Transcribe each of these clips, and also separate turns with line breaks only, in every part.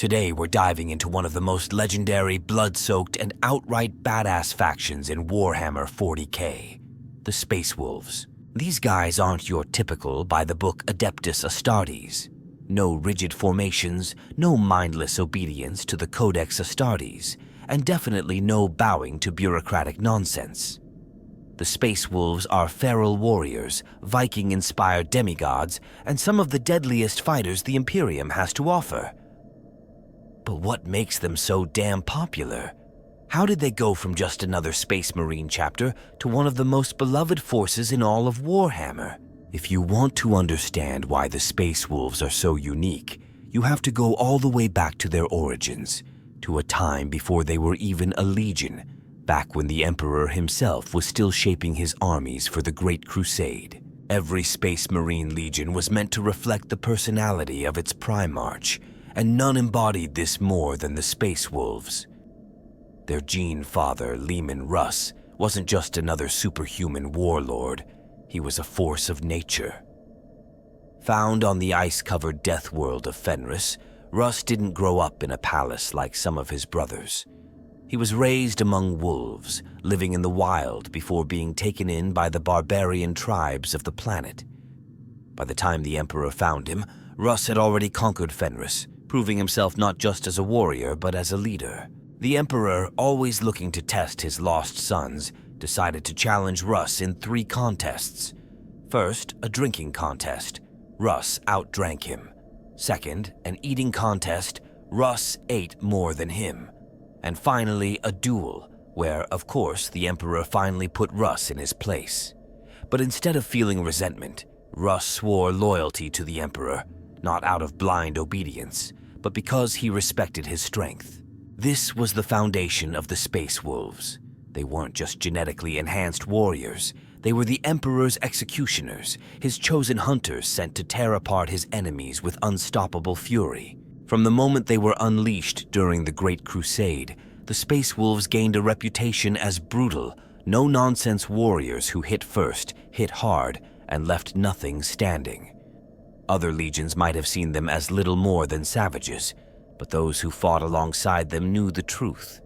Today we're diving into one of the most legendary, blood-soaked, and outright badass factions in Warhammer 40k, the Space Wolves. These guys aren't your typical by-the-book Adeptus Astartes. No rigid formations, no mindless obedience to the Codex Astartes, and definitely no bowing to bureaucratic nonsense. The Space Wolves are feral warriors, Viking-inspired demigods, and some of the deadliest fighters the Imperium has to offer. But what makes them so damn popular? How did they go from just another Space Marine chapter to one of the most beloved forces in all of Warhammer? If you want to understand why the Space Wolves are so unique, you have to go all the way back to their origins, to a time before they were even a legion, back when the Emperor himself was still shaping his armies for the Great Crusade. Every Space Marine legion was meant to reflect the personality of its primarch, and none embodied this more than the Space Wolves. Their gene father, Leman Russ, wasn't just another superhuman warlord, he was a force of nature. Found on the ice-covered death world of Fenris, Russ didn't grow up in a palace like some of his brothers. He was raised among wolves, living in the wild before being taken in by the barbarian tribes of the planet. By the time the Emperor found him, Russ had already conquered Fenris, proving himself not just as a warrior but as a leader. The Emperor, always looking to test his lost sons, decided to challenge Russ in 3 contests. First, a drinking contest. Russ outdrank him. Second, an eating contest. Russ ate more than him. And finally, a duel, where, of course, the Emperor finally put Russ in his place. But instead of feeling resentment, Russ swore loyalty to the Emperor, not out of blind obedience, but because he respected his strength. This was the foundation of the Space Wolves. They weren't just genetically enhanced warriors. They were the Emperor's executioners, his chosen hunters sent to tear apart his enemies with unstoppable fury. From the moment they were unleashed during the Great Crusade, the Space Wolves gained a reputation as brutal, no-nonsense warriors who hit first, hit hard, and left nothing standing. Other legions might have seen them as little more than savages, but those who fought alongside them knew the truth.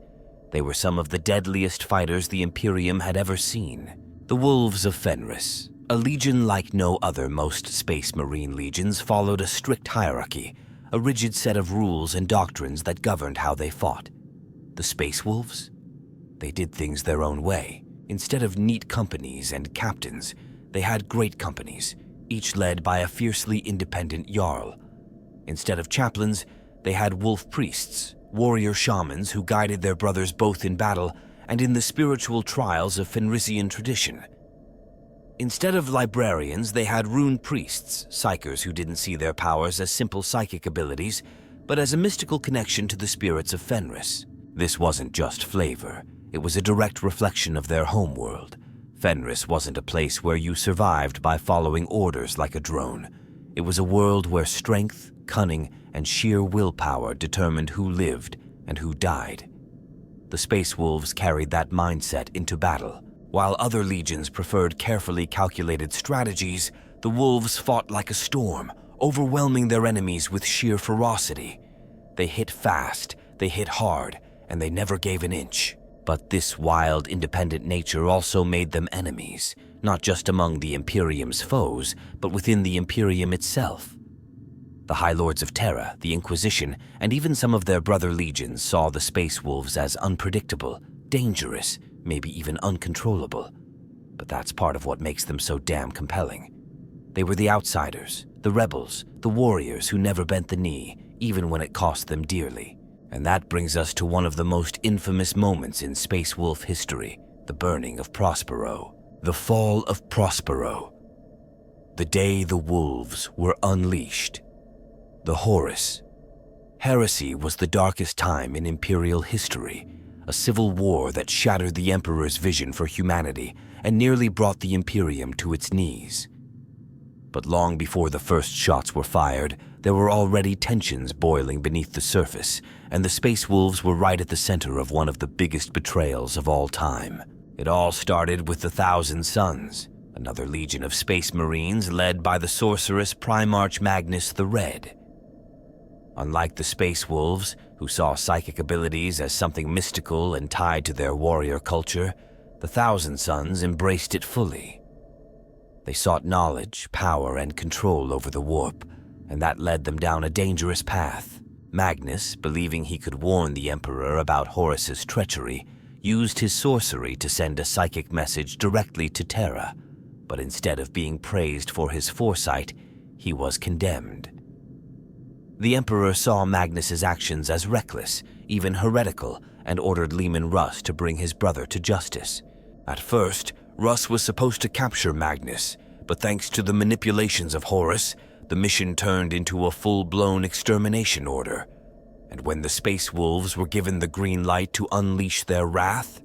They were some of the deadliest fighters the Imperium had ever seen. The Wolves of Fenris, a legion like no other. Most Space Marine legions followed a strict hierarchy, a rigid set of rules and doctrines that governed how they fought. The Space Wolves? They did things their own way. Instead of neat companies and captains, they had great companies, each led by a fiercely independent Jarl. Instead of chaplains, they had wolf priests, warrior shamans who guided their brothers both in battle and in the spiritual trials of Fenrisian tradition. Instead of librarians, they had rune priests, psychers who didn't see their powers as simple psychic abilities, but as a mystical connection to the spirits of Fenris. This wasn't just flavor, it was a direct reflection of their homeworld. Fenris wasn't a place where you survived by following orders like a drone. It was a world where strength, cunning, and sheer willpower determined who lived and who died. The Space Wolves carried that mindset into battle. While other legions preferred carefully calculated strategies, the Wolves fought like a storm, overwhelming their enemies with sheer ferocity. They hit fast, they hit hard, and they never gave an inch. But this wild, independent nature also made them enemies, not just among the Imperium's foes, but within the Imperium itself. The High Lords of Terra, the Inquisition, and even some of their brother legions saw the Space Wolves as unpredictable, dangerous, maybe even uncontrollable. But that's part of what makes them so damn compelling. They were the outsiders, the rebels, the warriors who never bent the knee, even when it cost them dearly. And that brings us to one of the most infamous moments in Space Wolf history, the Burning of Prospero. The fall of Prospero. The day the wolves were unleashed. The Horus Heresy was the darkest time in Imperial history, a civil war that shattered the Emperor's vision for humanity and nearly brought the Imperium to its knees. But long before the first shots were fired, there were already tensions boiling beneath the surface, and the Space Wolves were right at the center of one of the biggest betrayals of all time. It all started with the Thousand Sons, another legion of Space Marines led by the sorceress Primarch Magnus the Red. Unlike the Space Wolves, who saw psychic abilities as something mystical and tied to their warrior culture, the Thousand Sons embraced it fully. They sought knowledge, power, and control over the warp, and that led them down a dangerous path. Magnus, believing he could warn the Emperor about Horus's treachery, used his sorcery to send a psychic message directly to Terra, but instead of being praised for his foresight, he was condemned. The Emperor saw Magnus's actions as reckless, even heretical, and ordered Leman Russ to bring his brother to justice. At first, Russ was supposed to capture Magnus, but thanks to the manipulations of Horus, the mission turned into a full-blown extermination order. And when the Space Wolves were given the green light to unleash their wrath,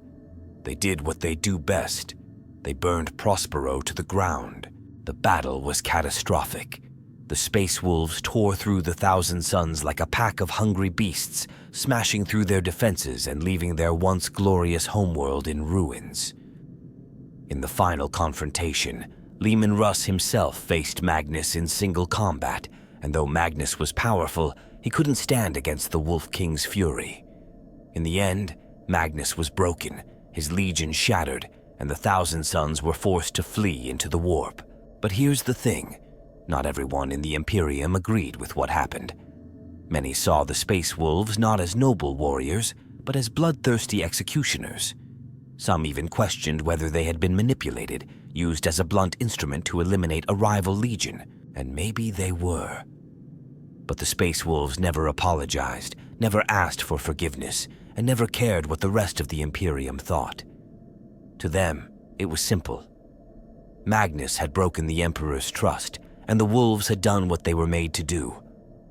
they did what they do best. They burned Prospero to the ground. The battle was catastrophic. The Space Wolves tore through the Thousand Sons like a pack of hungry beasts, smashing through their defenses and leaving their once glorious homeworld in ruins. In the final confrontation, Leman Russ himself faced Magnus in single combat, and though Magnus was powerful, he couldn't stand against the Wolf King's fury. In the end, Magnus was broken, his legion shattered, and the Thousand Sons were forced to flee into the warp. But here's the thing. Not everyone in the Imperium agreed with what happened. Many saw the Space Wolves not as noble warriors, but as bloodthirsty executioners. Some even questioned whether they had been manipulated, used as a blunt instrument to eliminate a rival legion, and maybe they were. But the Space Wolves never apologized, never asked for forgiveness, and never cared what the rest of the Imperium thought. To them, it was simple. Magnus had broken the Emperor's trust, and the Wolves had done what they were made to do: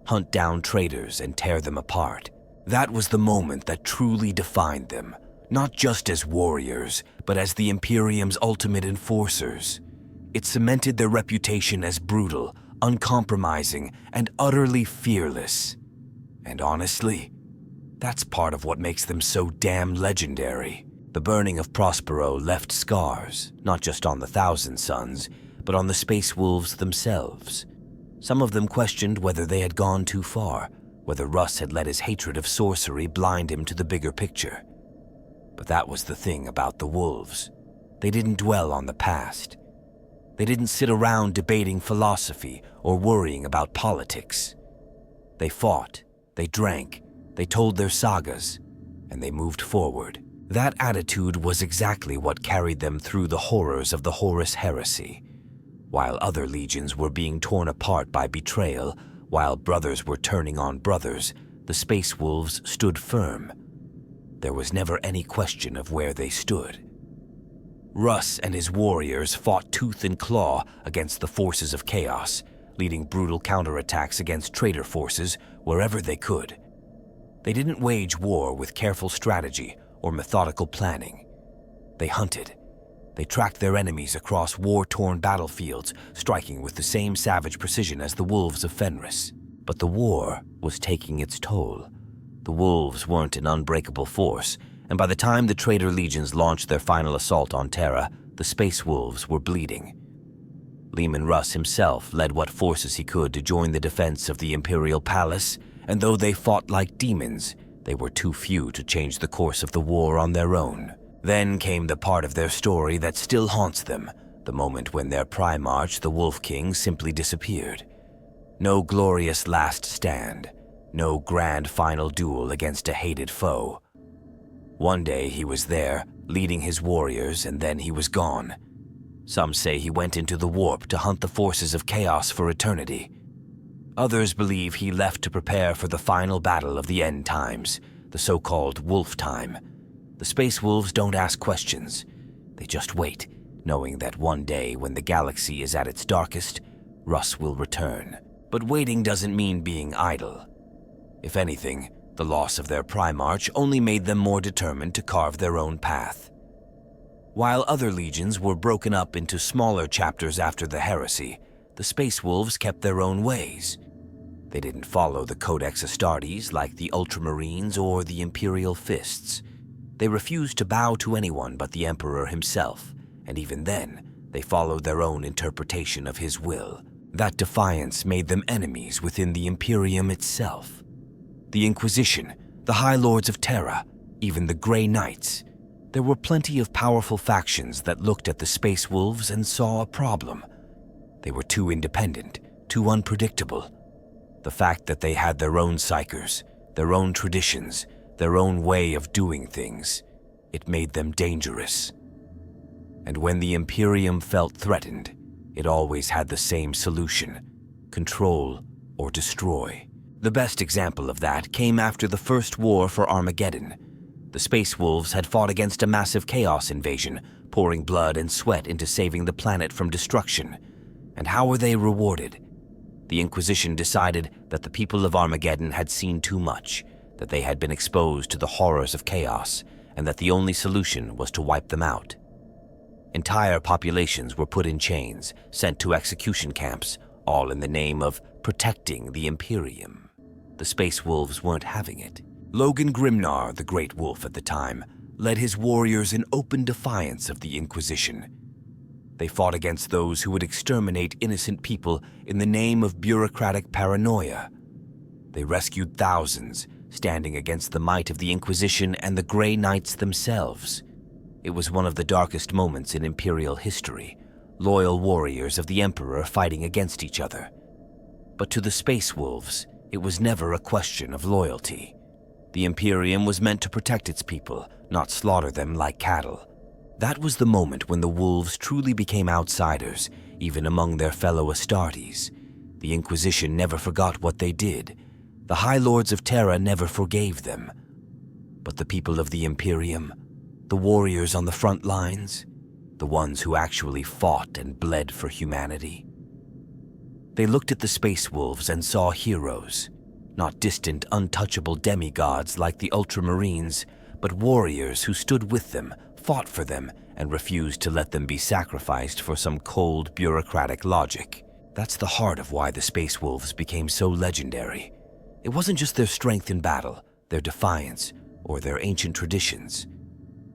hunt down traitors and tear them apart. That was the moment that truly defined them, not just as warriors, but as the Imperium's ultimate enforcers. It cemented their reputation as brutal, uncompromising, and utterly fearless. And honestly, that's part of what makes them so damn legendary. The Burning of Prospero left scars, not just on the Thousand Sons, but on the Space Wolves themselves. Some of them questioned whether they had gone too far, whether Russ had let his hatred of sorcery blind him to the bigger picture. But that was the thing about the Wolves. They didn't dwell on the past. They didn't sit around debating philosophy or worrying about politics. They fought, they drank, they told their sagas, and they moved forward. That attitude was exactly what carried them through the horrors of the Horus Heresy. While other legions were being torn apart by betrayal, while brothers were turning on brothers, the Space Wolves stood firm. There was never any question of where they stood. Russ and his warriors fought tooth and claw against the forces of chaos, leading brutal counterattacks against traitor forces wherever they could. They didn't wage war with careful strategy or methodical planning. They hunted. They tracked their enemies across war-torn battlefields, striking with the same savage precision as the wolves of Fenris. But the war was taking its toll. The Wolves weren't an unbreakable force, and by the time the traitor legions launched their final assault on Terra, the Space Wolves were bleeding. Leman Russ himself led what forces he could to join the defense of the Imperial Palace, and though they fought like demons, they were too few to change the course of the war on their own. Then came the part of their story that still haunts them, the moment when their primarch, the Wolf King, simply disappeared. No glorious last stand. No grand final duel against a hated foe. One day he was there, leading his warriors, and then he was gone. Some say he went into the warp to hunt the forces of chaos for eternity. Others believe he left to prepare for the final battle of the end times, the so-called Wolf Time. The Space Wolves don't ask questions. They just wait, knowing that one day when the galaxy is at its darkest, Russ will return. But waiting doesn't mean being idle. If anything, the loss of their primarch only made them more determined to carve their own path. While other legions were broken up into smaller chapters after the heresy, the Space Wolves kept their own ways. They didn't follow the Codex Astartes like the Ultramarines or the Imperial Fists. They refused to bow to anyone but the Emperor himself, and even then, they followed their own interpretation of his will. That defiance made them enemies within the Imperium itself. The Inquisition, the High Lords of Terra, even the Grey Knights. There were plenty of powerful factions that looked at the Space Wolves and saw a problem. They were too independent, too unpredictable. The fact that they had their own psychers, their own traditions, their own way of doing things, it made them dangerous. And when the Imperium felt threatened, it always had the same solution: control or destroy. The best example of that came after the First War for Armageddon. The Space Wolves had fought against a massive chaos invasion, pouring blood and sweat into saving the planet from destruction. And how were they rewarded? The Inquisition decided that the people of Armageddon had seen too much, that they had been exposed to the horrors of chaos, and that the only solution was to wipe them out. Entire populations were put in chains, sent to execution camps, all in the name of protecting the Imperium. The Space Wolves weren't having it. Logan Grimnar, the Great Wolf at the time, led his warriors in open defiance of the Inquisition. They fought against those who would exterminate innocent people in the name of bureaucratic paranoia. They rescued thousands, standing against the might of the Inquisition and the Grey Knights themselves. It was one of the darkest moments in Imperial history, loyal warriors of the Emperor fighting against each other. But to the Space Wolves, it was never a question of loyalty. The Imperium was meant to protect its people, not slaughter them like cattle. That was the moment when the Wolves truly became outsiders, even among their fellow Astartes. The Inquisition never forgot what they did. The High Lords of Terra never forgave them. But the people of the Imperium, the warriors on the front lines, the ones who actually fought and bled for humanity. They looked at the Space Wolves and saw heroes, not distant, untouchable demigods like the Ultramarines, but warriors who stood with them, fought for them, and refused to let them be sacrificed for some cold, bureaucratic logic. That's the heart of why the Space Wolves became so legendary. It wasn't just their strength in battle, their defiance, or their ancient traditions.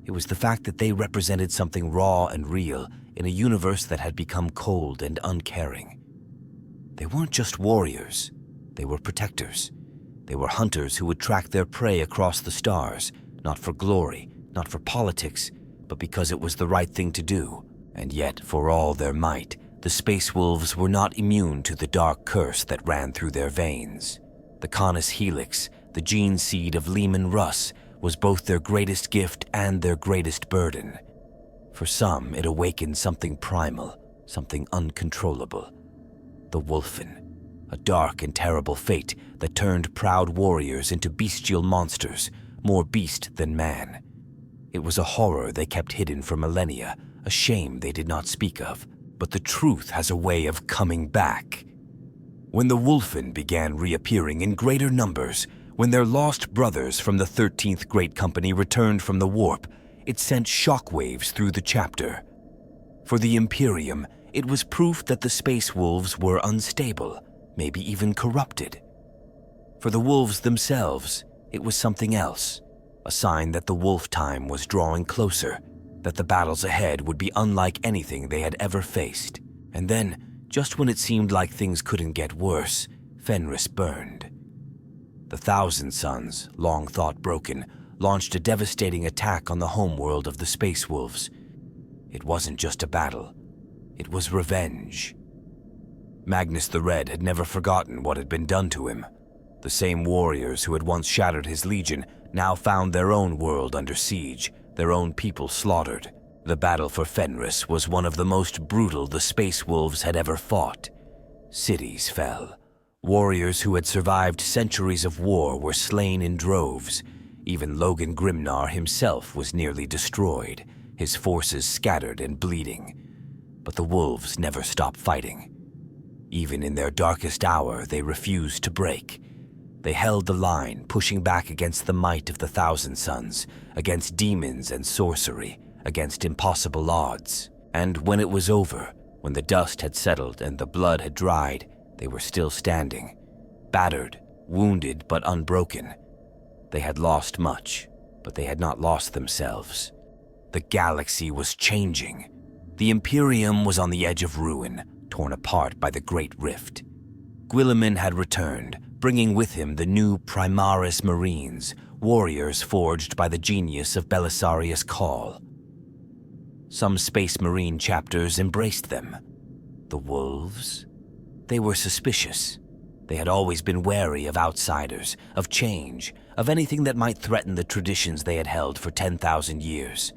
It was the fact that they represented something raw and real in a universe that had become cold and uncaring. They weren't just warriors. They were protectors. They were hunters who would track their prey across the stars, not for glory, not for politics, but because it was the right thing to do. And yet, for all their might, the Space Wolves were not immune to the dark curse that ran through their veins. The Canis Helix, the gene seed of Leman Russ, was both their greatest gift and their greatest burden. For some, it awakened something primal, something uncontrollable. The Wulfen, a dark and terrible fate that turned proud warriors into bestial monsters, more beast than man. It was a horror they kept hidden for millennia, a shame they did not speak of. But the truth has a way of coming back. When the Wulfen began reappearing in greater numbers, when their lost brothers from the 13th Great Company returned from the warp, it sent shockwaves through the chapter. For the Imperium, it was proof that the Space Wolves were unstable, maybe even corrupted. For the Wolves themselves, it was something else, a sign that the wolf time was drawing closer, that the battles ahead would be unlike anything they had ever faced. And then, just when it seemed like things couldn't get worse, Fenris burned. The Thousand Sons, long thought broken, launched a devastating attack on the homeworld of the Space Wolves. It wasn't just a battle. It was revenge. Magnus the Red had never forgotten what had been done to him. The same warriors who had once shattered his legion now found their own world under siege, their own people slaughtered. The battle for Fenris was one of the most brutal the Space Wolves had ever fought. Cities fell. Warriors who had survived centuries of war were slain in droves. Even Logan Grimnar himself was nearly destroyed, his forces scattered and bleeding. But the wolves never stopped fighting. Even in their darkest hour, they refused to break. They held the line, pushing back against the might of the Thousand Sons, against demons and sorcery, against impossible odds. And when it was over, when the dust had settled and the blood had dried, they were still standing, battered, wounded but unbroken. They had lost much, but they had not lost themselves. The galaxy was changing. The Imperium was on the edge of ruin, torn apart by the Great Rift. Guilliman had returned, bringing with him the new Primaris Marines, warriors forged by the genius of Belisarius Cawl. Some Space Marine chapters embraced them. The Wolves? They were suspicious. They had always been wary of outsiders, of change, of anything that might threaten the traditions they had held for 10,000 years.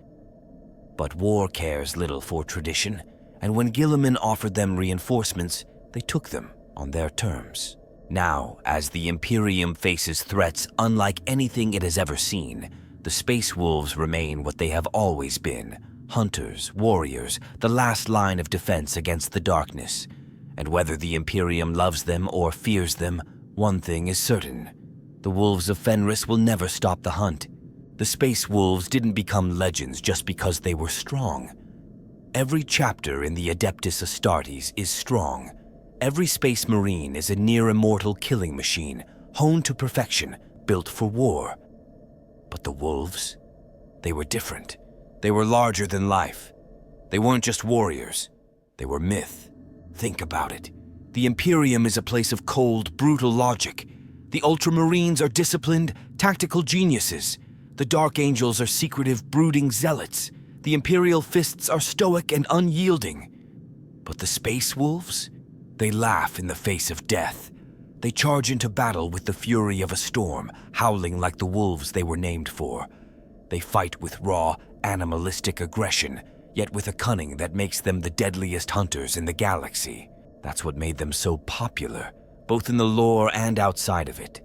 But war cares little for tradition, and when Guilliman offered them reinforcements, they took them on their terms. Now, as the Imperium faces threats unlike anything it has ever seen, the Space Wolves remain what they have always been: hunters, warriors, the last line of defense against the darkness. And whether the Imperium loves them or fears them, one thing is certain: the Wolves of Fenris will never stop the hunt. The Space Wolves didn't become legends just because they were strong. Every chapter in the Adeptus Astartes is strong. Every Space Marine is a near-immortal killing machine, honed to perfection, built for war. But the Wolves? They were different. They were larger than life. They weren't just warriors. They were myth. Think about it. The Imperium is a place of cold, brutal logic. The Ultramarines are disciplined, tactical geniuses. The Dark Angels are secretive, brooding zealots. The Imperial Fists are stoic and unyielding. But the Space Wolves? They laugh in the face of death. They charge into battle with the fury of a storm, howling like the wolves they were named for. They fight with raw, animalistic aggression, yet with a cunning that makes them the deadliest hunters in the galaxy. That's what made them so popular, both in the lore and outside of it.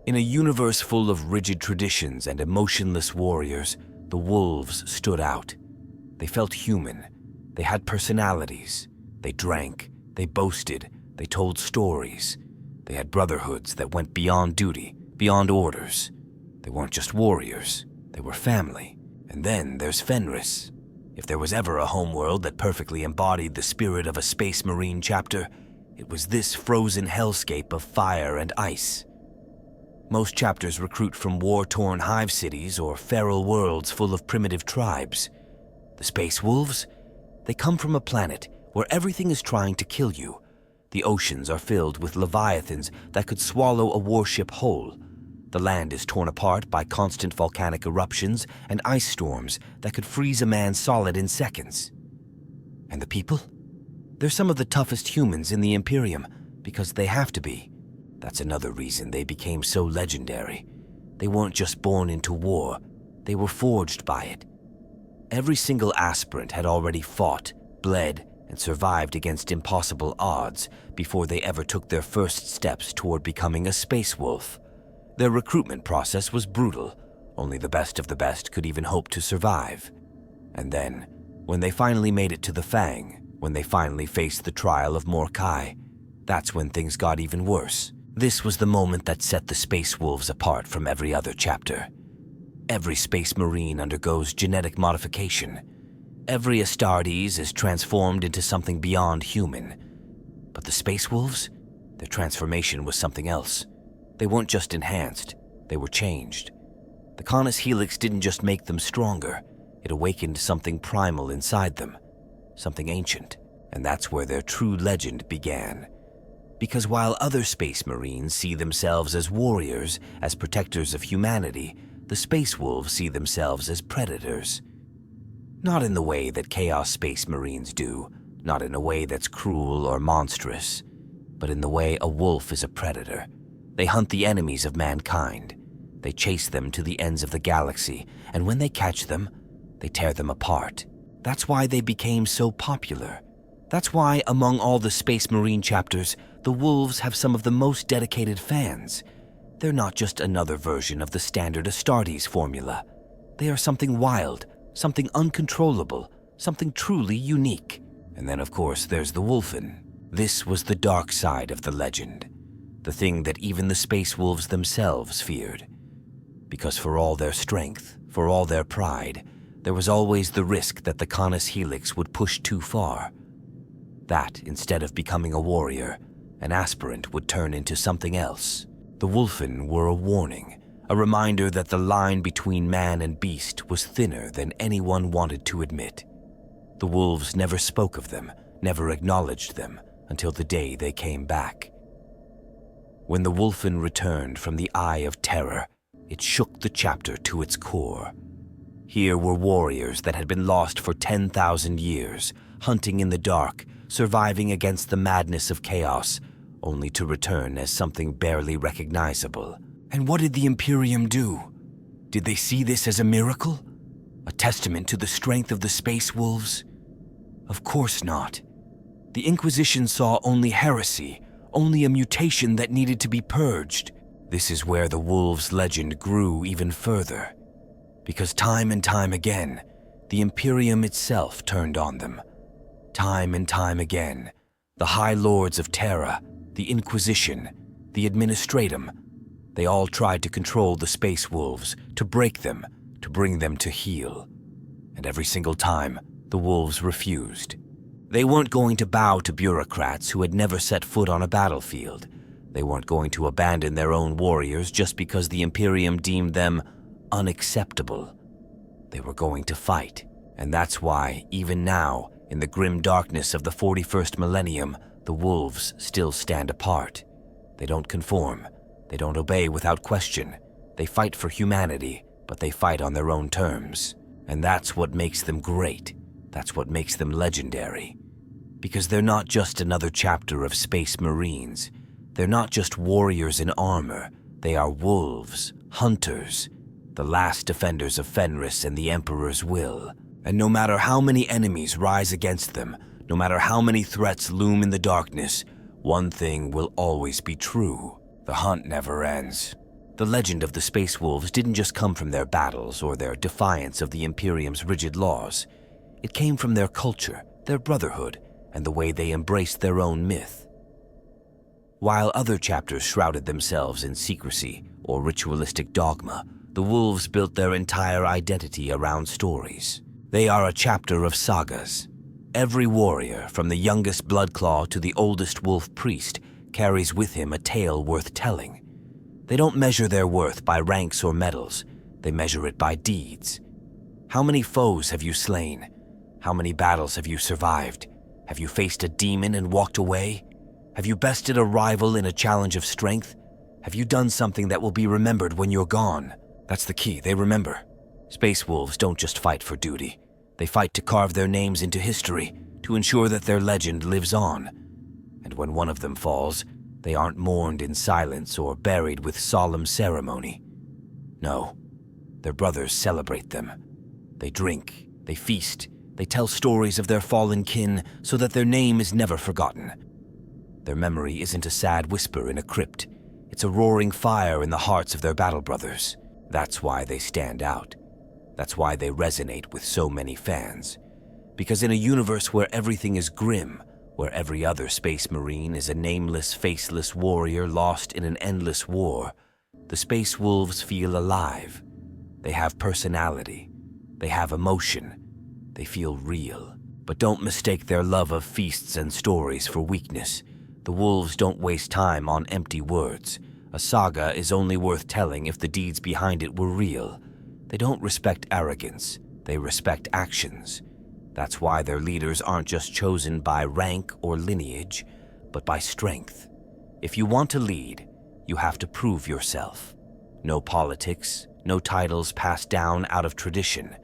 In a universe full of rigid traditions and emotionless warriors, the wolves stood out. They felt human. They had personalities. They drank. They boasted. They told stories. They had brotherhoods that went beyond duty, beyond orders. They weren't just warriors. They were family. And then there's Fenris. If there was ever a homeworld that perfectly embodied the spirit of a Space Marine chapter, it was this frozen hellscape of fire and ice. Most chapters recruit from war-torn hive cities or feral worlds full of primitive tribes. The Space Wolves? They come from a planet where everything is trying to kill you. The oceans are filled with leviathans that could swallow a warship whole. The land is torn apart by constant volcanic eruptions and ice storms that could freeze a man solid in seconds. And the people? They're some of the toughest humans in the Imperium, because they have to be. That's another reason they became so legendary. They weren't just born into war, they were forged by it. Every single aspirant had already fought, bled, and survived against impossible odds before they ever took their first steps toward becoming a space wolf. Their recruitment process was brutal. Only the best of the best could even hope to survive. And then, when they finally made it to the Fang, when they finally faced the trial of Morkai, that's when things got even worse. This was the moment that set the Space Wolves apart from every other chapter. Every Space Marine undergoes genetic modification. Every Astartes is transformed into something beyond human. But the Space Wolves? Their transformation was something else. They weren't just enhanced, they were changed. The Canis Helix didn't just make them stronger, it awakened something primal inside them, something ancient, and that's where their true legend began. Because while other Space Marines see themselves as warriors, as protectors of humanity, the Space Wolves see themselves as predators. Not in the way that Chaos Space Marines do, not in a way that's cruel or monstrous, but in the way a wolf is a predator. They hunt the enemies of mankind. They chase them to the ends of the galaxy, and when they catch them, they tear them apart. That's why they became so popular. That's why, among all the Space Marine chapters, the Wolves have some of the most dedicated fans. They're not just another version of the standard Astartes formula. They are something wild, something uncontrollable, something truly unique. And then, of course, there's the Wulfen. This was the dark side of the legend, the thing that even the Space Wolves themselves feared. Because for all their strength, for all their pride, there was always the risk that the Canis Helix would push too far. That, instead of becoming a warrior, an aspirant would turn into something else. The Wulfen were a warning, a reminder that the line between man and beast was thinner than anyone wanted to admit. The wolves never spoke of them, never acknowledged them, until the day they came back. When the Wulfen returned from the Eye of Terror, it shook the chapter to its core. Here were warriors that had been lost for 10,000 years, hunting in the dark, surviving against the madness of chaos, only to return as something barely recognizable. And what did the Imperium do? Did they see this as a miracle? A testament to the strength of the Space Wolves? Of course not. The Inquisition saw only heresy, only a mutation that needed to be purged. This is where the Wolves' legend grew even further. Because time and time again, the Imperium itself turned on them. Time and time again, the High Lords of Terra, the Inquisition, the Administratum, they all tried to control the Space Wolves, to break them, to bring them to heel. And every single time, the Wolves refused. They weren't going to bow to bureaucrats who had never set foot on a battlefield. They weren't going to abandon their own warriors just because the Imperium deemed them unacceptable. They were going to fight, and that's why, even now, in the grim darkness of the 41st millennium, the Wolves still stand apart. They don't conform. They don't obey without question. They fight for humanity, but they fight on their own terms. And that's what makes them great. That's what makes them legendary. Because they're not just another chapter of Space Marines. They're not just warriors in armor. They are wolves, hunters, the last defenders of Fenris and the Emperor's will. And no matter how many enemies rise against them, no matter how many threats loom in the darkness, one thing will always be true. The hunt never ends. The legend of the Space Wolves didn't just come from their battles or their defiance of the Imperium's rigid laws. It came from their culture, their brotherhood, and the way they embraced their own myth. While other chapters shrouded themselves in secrecy or ritualistic dogma, the Wolves built their entire identity around stories. They are a chapter of sagas. Every warrior, from the youngest Bloodclaw to the oldest Wolf Priest, carries with him a tale worth telling. They don't measure their worth by ranks or medals. They measure it by deeds. How many foes have you slain? How many battles have you survived? Have you faced a demon and walked away? Have you bested a rival in a challenge of strength? Have you done something that will be remembered when you're gone? That's the key, they remember. Space Wolves don't just fight for duty. They fight to carve their names into history, to ensure that their legend lives on. And when one of them falls, they aren't mourned in silence or buried with solemn ceremony. No, their brothers celebrate them. They drink, they feast, they tell stories of their fallen kin so that their name is never forgotten. Their memory isn't a sad whisper in a crypt. It's a roaring fire in the hearts of their battle brothers. That's why they stand out. That's why they resonate with so many fans. Because in a universe where everything is grim, where every other Space Marine is a nameless, faceless warrior lost in an endless war, the Space Wolves feel alive. They have personality. They have emotion. They feel real. But don't mistake their love of feasts and stories for weakness. The Wolves don't waste time on empty words. A saga is only worth telling if the deeds behind it were real. They don't respect arrogance. They respect actions. That's why their leaders aren't just chosen by rank or lineage, but by strength. If you want to lead, you have to prove yourself. No politics, no titles passed down out of tradition.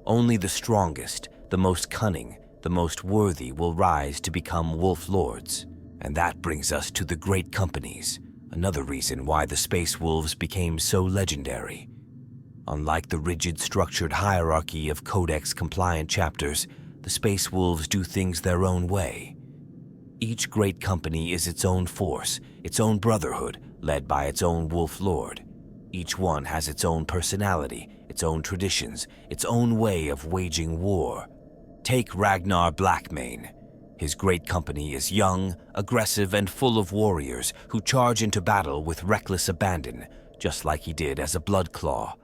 Only the strongest, the most cunning, the most worthy will rise to become Wolf Lords. And that brings us to the Great Companies, another reason why the Space Wolves became so legendary. Unlike the rigid, structured hierarchy of Codex-compliant chapters, the Space Wolves do things their own way. Each great company is its own force, its own brotherhood, led by its own Wolf Lord. Each one has its own personality, its own traditions, its own way of waging war. Take Ragnar Blackmane. His great company is young, aggressive, and full of warriors who charge into battle with reckless abandon, just like he did as a Bloodclaw.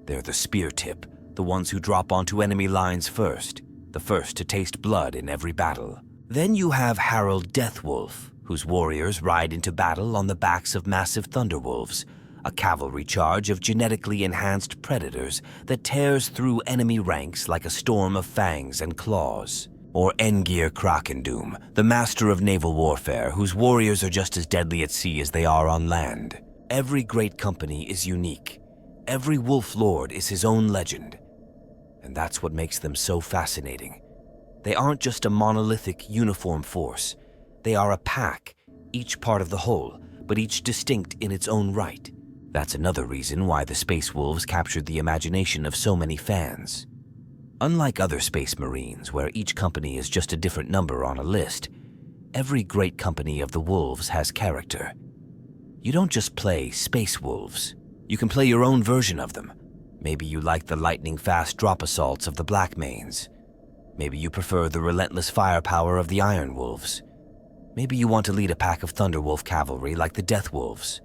They're the spear tip, the ones who drop onto enemy lines first, the first to taste blood in every battle. Then you have Harald Deathwolf, whose warriors ride into battle on the backs of massive thunderwolves, a cavalry charge of genetically enhanced predators that tears through enemy ranks like a storm of fangs and claws. Or Engir Krakendoom, the master of naval warfare, whose warriors are just as deadly at sea as they are on land. Every great company is unique. Every wolf lord is his own legend. And that's what makes them so fascinating. They aren't just a monolithic, uniform force. They are a pack, each part of the whole, but each distinct in its own right. That's another reason why the Space Wolves captured the imagination of so many fans. Unlike other Space Marines, where each company is just a different number on a list, every great company of the Wolves has character. You don't just play Space Wolves. You can play your own version of them. Maybe you like the lightning-fast drop assaults of the Black Manes. Maybe you prefer the relentless firepower of the Iron Wolves. Maybe you want to lead a pack of Thunderwolf cavalry like the Death Wolves.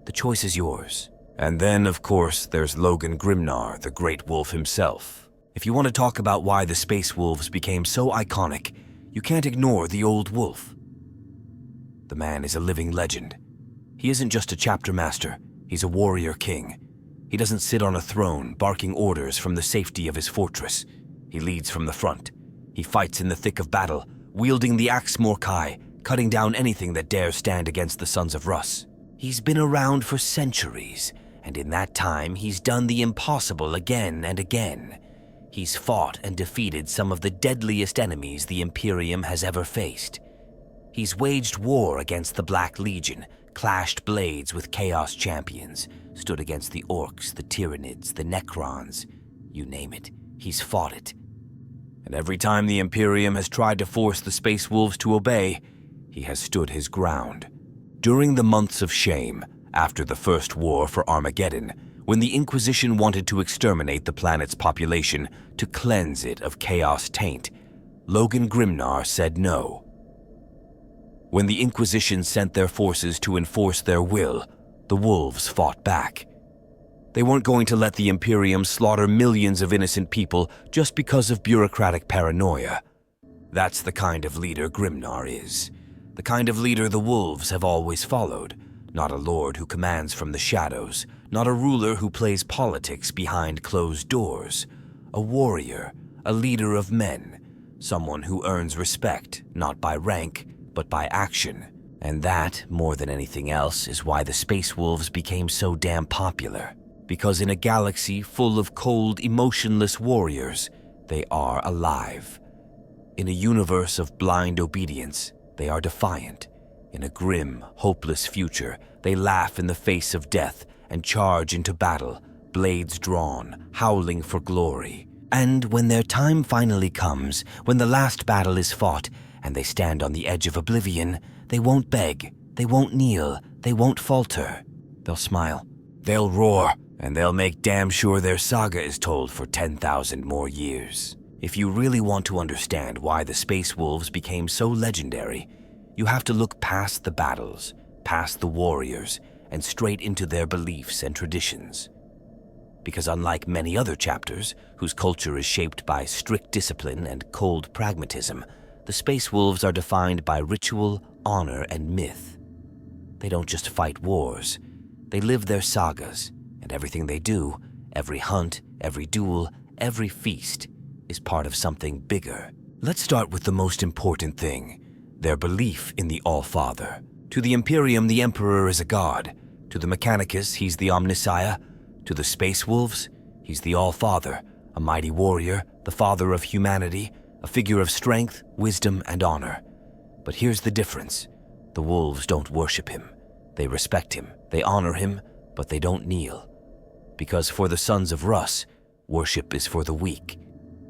The choice is yours. And then, of course, there's Logan Grimnar, the Great Wolf himself. If you want to talk about why the Space Wolves became so iconic, you can't ignore the old wolf. The man is a living legend. He isn't just a chapter master, he's a warrior king. He doesn't sit on a throne, barking orders from the safety of his fortress. He leads from the front. He fights in the thick of battle, wielding the axe Morkai, cutting down anything that dares stand against the Sons of Russ. He's been around for centuries, and in that time he's done the impossible again and again. He's fought and defeated some of the deadliest enemies the Imperium has ever faced. He's waged war against the Black Legion, clashed blades with Chaos champions, stood against the Orcs, the Tyranids, the Necrons. You name it, he's fought it. And every time the Imperium has tried to force the Space Wolves to obey, he has stood his ground. During the months of shame, after the First War for Armageddon, when the Inquisition wanted to exterminate the planet's population to cleanse it of Chaos taint, Logan Grimnar said no. When the Inquisition sent their forces to enforce their will, the Wolves fought back. They weren't going to let the Imperium slaughter millions of innocent people just because of bureaucratic paranoia. That's the kind of leader Grimnar is. The kind of leader the Wolves have always followed. Not a lord who commands from the shadows, not a ruler who plays politics behind closed doors. A warrior, a leader of men, someone who earns respect, not by rank, but by action. And that, more than anything else, is why the Space Wolves became so damn popular. Because in a galaxy full of cold, emotionless warriors, they are alive. In a universe of blind obedience, they are defiant. In a grim, hopeless future, they laugh in the face of death and charge into battle, blades drawn, howling for glory. And when their time finally comes, when the last battle is fought, and they stand on the edge of oblivion, they won't beg, they won't kneel, they won't falter. They'll smile, they'll roar, and they'll make damn sure their saga is told for 10,000 more years. If you really want to understand why the Space Wolves became so legendary, you have to look past the battles, past the warriors, and straight into their beliefs and traditions. Because unlike many other chapters, whose culture is shaped by strict discipline and cold pragmatism, the Space Wolves are defined by ritual, honor, and myth. They don't just fight wars, they live their sagas, and everything they do, every hunt, every duel, every feast, is part of something bigger. Let's start with the most important thing. Their belief in the All-Father. To the Imperium, the Emperor is a god. To the Mechanicus, he's the Omnissiah. To the Space Wolves, he's the All-Father, a mighty warrior, the father of humanity, a figure of strength, wisdom, and honor. But here's the difference. The Wolves don't worship him. They respect him, they honor him, but they don't kneel. Because for the Sons of Russ, worship is for the weak.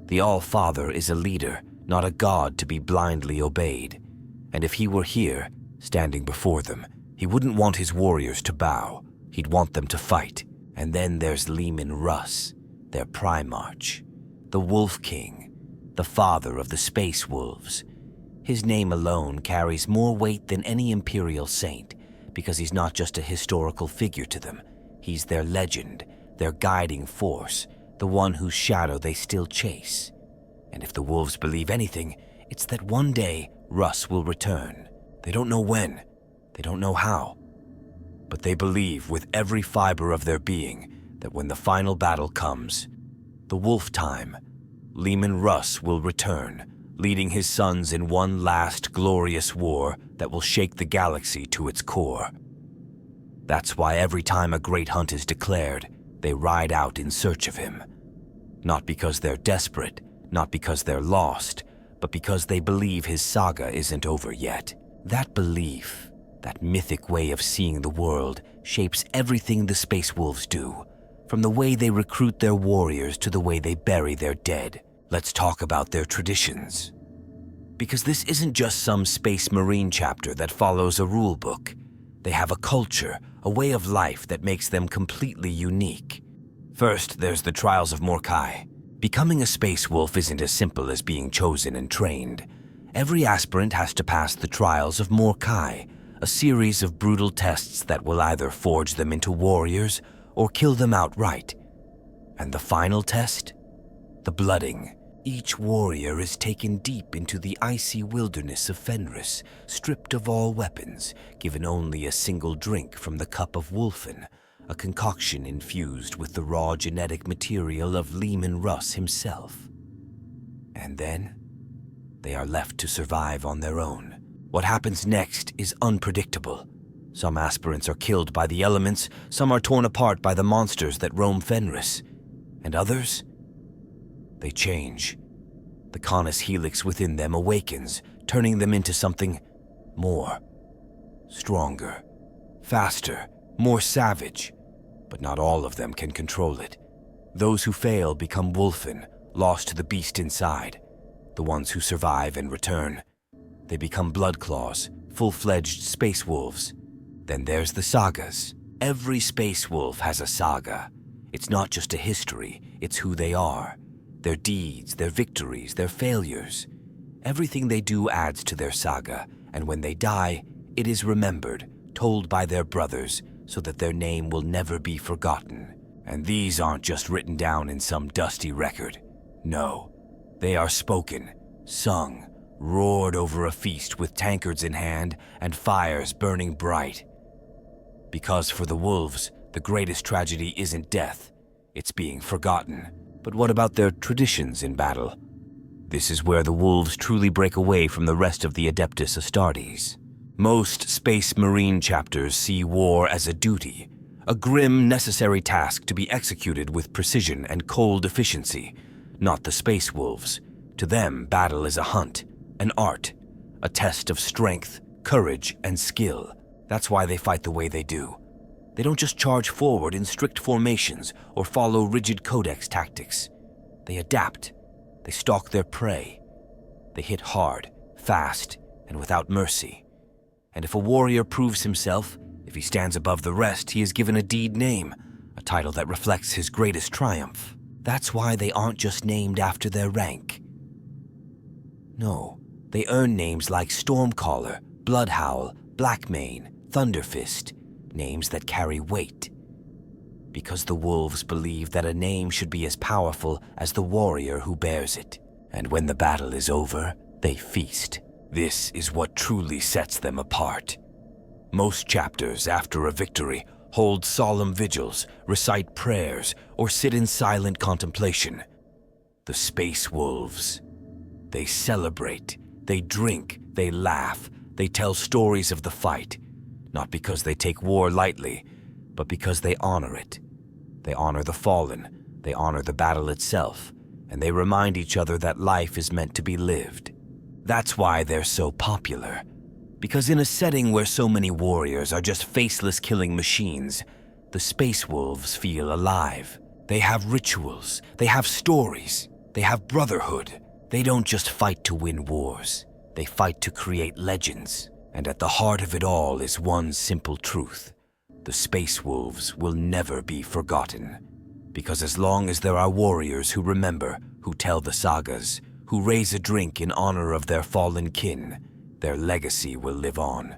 The All-Father is a leader, not a god to be blindly obeyed. And if he were here, standing before them, he wouldn't want his warriors to bow. He'd want them to fight. And then there's Leman Russ, their primarch, the Wolf King, the father of the Space Wolves. His name alone carries more weight than any Imperial saint, because he's not just a historical figure to them. He's their legend, their guiding force, the one whose shadow they still chase. And if the Wolves believe anything, it's that one day Russ will return. They don't know when, they don't know how, but they believe with every fiber of their being that when the final battle comes, the wolf time, Leman Russ will return, leading his sons in one last glorious war that will shake the galaxy to its core. That's why every time a great hunt is declared, they ride out in search of him. Not because they're desperate, not because they're lost, but because they believe his saga isn't over yet. That belief, that mythic way of seeing the world, shapes everything the Space Wolves do, from the way they recruit their warriors to the way they bury their dead. Let's talk about their traditions. Because this isn't just some Space Marine chapter that follows a rule book. They have a culture, a way of life that makes them completely unique. First, there's the Trials of Morkai. Becoming a Space Wolf isn't as simple as being chosen and trained. Every aspirant has to pass the Trials of Morkai, a series of brutal tests that will either forge them into warriors or kill them outright. And the final test? The blooding. Each warrior is taken deep into the icy wilderness of Fenris, stripped of all weapons, given only a single drink from the cup of Wulfen, a concoction infused with the raw genetic material of Leman Russ himself. And then, they are left to survive on their own. What happens next is unpredictable. Some aspirants are killed by the elements, some are torn apart by the monsters that roam Fenris, and others? They change. The Canis Helix within them awakens, turning them into something more. Stronger, faster, more savage. But not all of them can control it. Those who fail become Wulfen, lost to the beast inside. The ones who survive and return, they become Bloodclaws, full-fledged Space Wolves. Then there's the sagas. Every Space Wolf has a saga. It's not just a history, it's who they are. Their deeds, their victories, their failures. Everything they do adds to their saga, and when they die, it is remembered, told by their brothers, so that their name will never be forgotten. And these aren't just written down in some dusty record. No, they are spoken, sung, roared over a feast with tankards in hand and fires burning bright. Because for the wolves, the greatest tragedy isn't death, it's being forgotten. But what about their traditions in battle? This is where the wolves truly break away from the rest of the Adeptus Astartes. Most Space Marine chapters see war as a duty, a grim, necessary task to be executed with precision and cold efficiency. Not the Space Wolves. To them, battle is a hunt, an art, a test of strength, courage, and skill. That's why they fight the way they do. They don't just charge forward in strict formations or follow rigid codex tactics. They adapt. They stalk their prey. They hit hard, fast, and without mercy. And if a warrior proves himself, if he stands above the rest, he is given a deed name, a title that reflects his greatest triumph. That's why they aren't just named after their rank. No, they earn names like Stormcaller, Bloodhowl, Blackmane, Thunderfist, names that carry weight. Because the wolves believe that a name should be as powerful as the warrior who bears it. And when the battle is over, they feast. This is what truly sets them apart. Most chapters, after a victory, hold solemn vigils, recite prayers, or sit in silent contemplation. The Space Wolves. They celebrate, they drink, they laugh, they tell stories of the fight. Not because they take war lightly, but because they honor it. They honor the fallen, they honor the battle itself, and they remind each other that life is meant to be lived. That's why they're so popular. Because in a setting where so many warriors are just faceless killing machines, the Space Wolves feel alive. They have rituals, they have stories, they have brotherhood. They don't just fight to win wars, they fight to create legends. And at the heart of it all is one simple truth. The Space Wolves will never be forgotten. Because as long as there are warriors who remember, who tell the sagas, who raise a drink in honor of their fallen kin, their legacy will live on.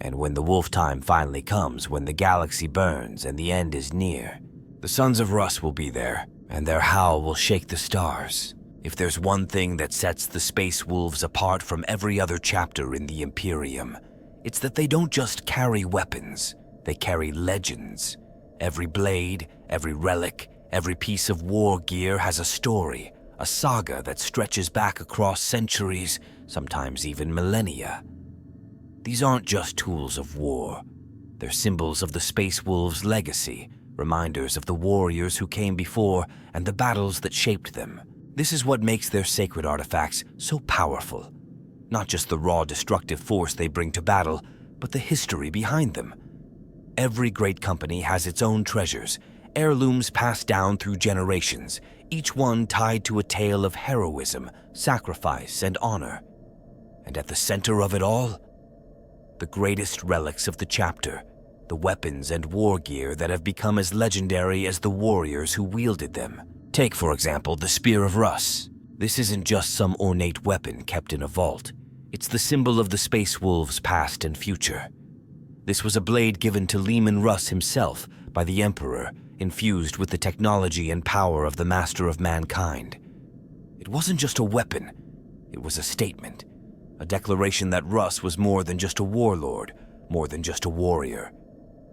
And when the wolf time finally comes, when the galaxy burns and the end is near, the Sons of Russ will be there, and their howl will shake the stars. If there's one thing that sets the Space Wolves apart from every other chapter in the Imperium, it's that they don't just carry weapons, they carry legends. Every blade, every relic, every piece of war gear has a story, a saga that stretches back across centuries, sometimes even millennia. These aren't just tools of war. They're symbols of the Space Wolves' legacy, reminders of the warriors who came before and the battles that shaped them. This is what makes their sacred artifacts so powerful. Not just the raw destructive force they bring to battle, but the history behind them. Every great company has its own treasures, heirlooms passed down through generations, each one tied to a tale of heroism, sacrifice, and honor. And at the center of it all, the greatest relics of the chapter, the weapons and war gear that have become as legendary as the warriors who wielded them. Take, for example, the Spear of Russ. This isn't just some ornate weapon kept in a vault. It's the symbol of the Space Wolves' past and future. This was a blade given to Leman Russ himself by the Emperor, infused with the technology and power of the Master of Mankind. It wasn't just a weapon, it was a statement, a declaration that Russ was more than just a warlord, more than just a warrior.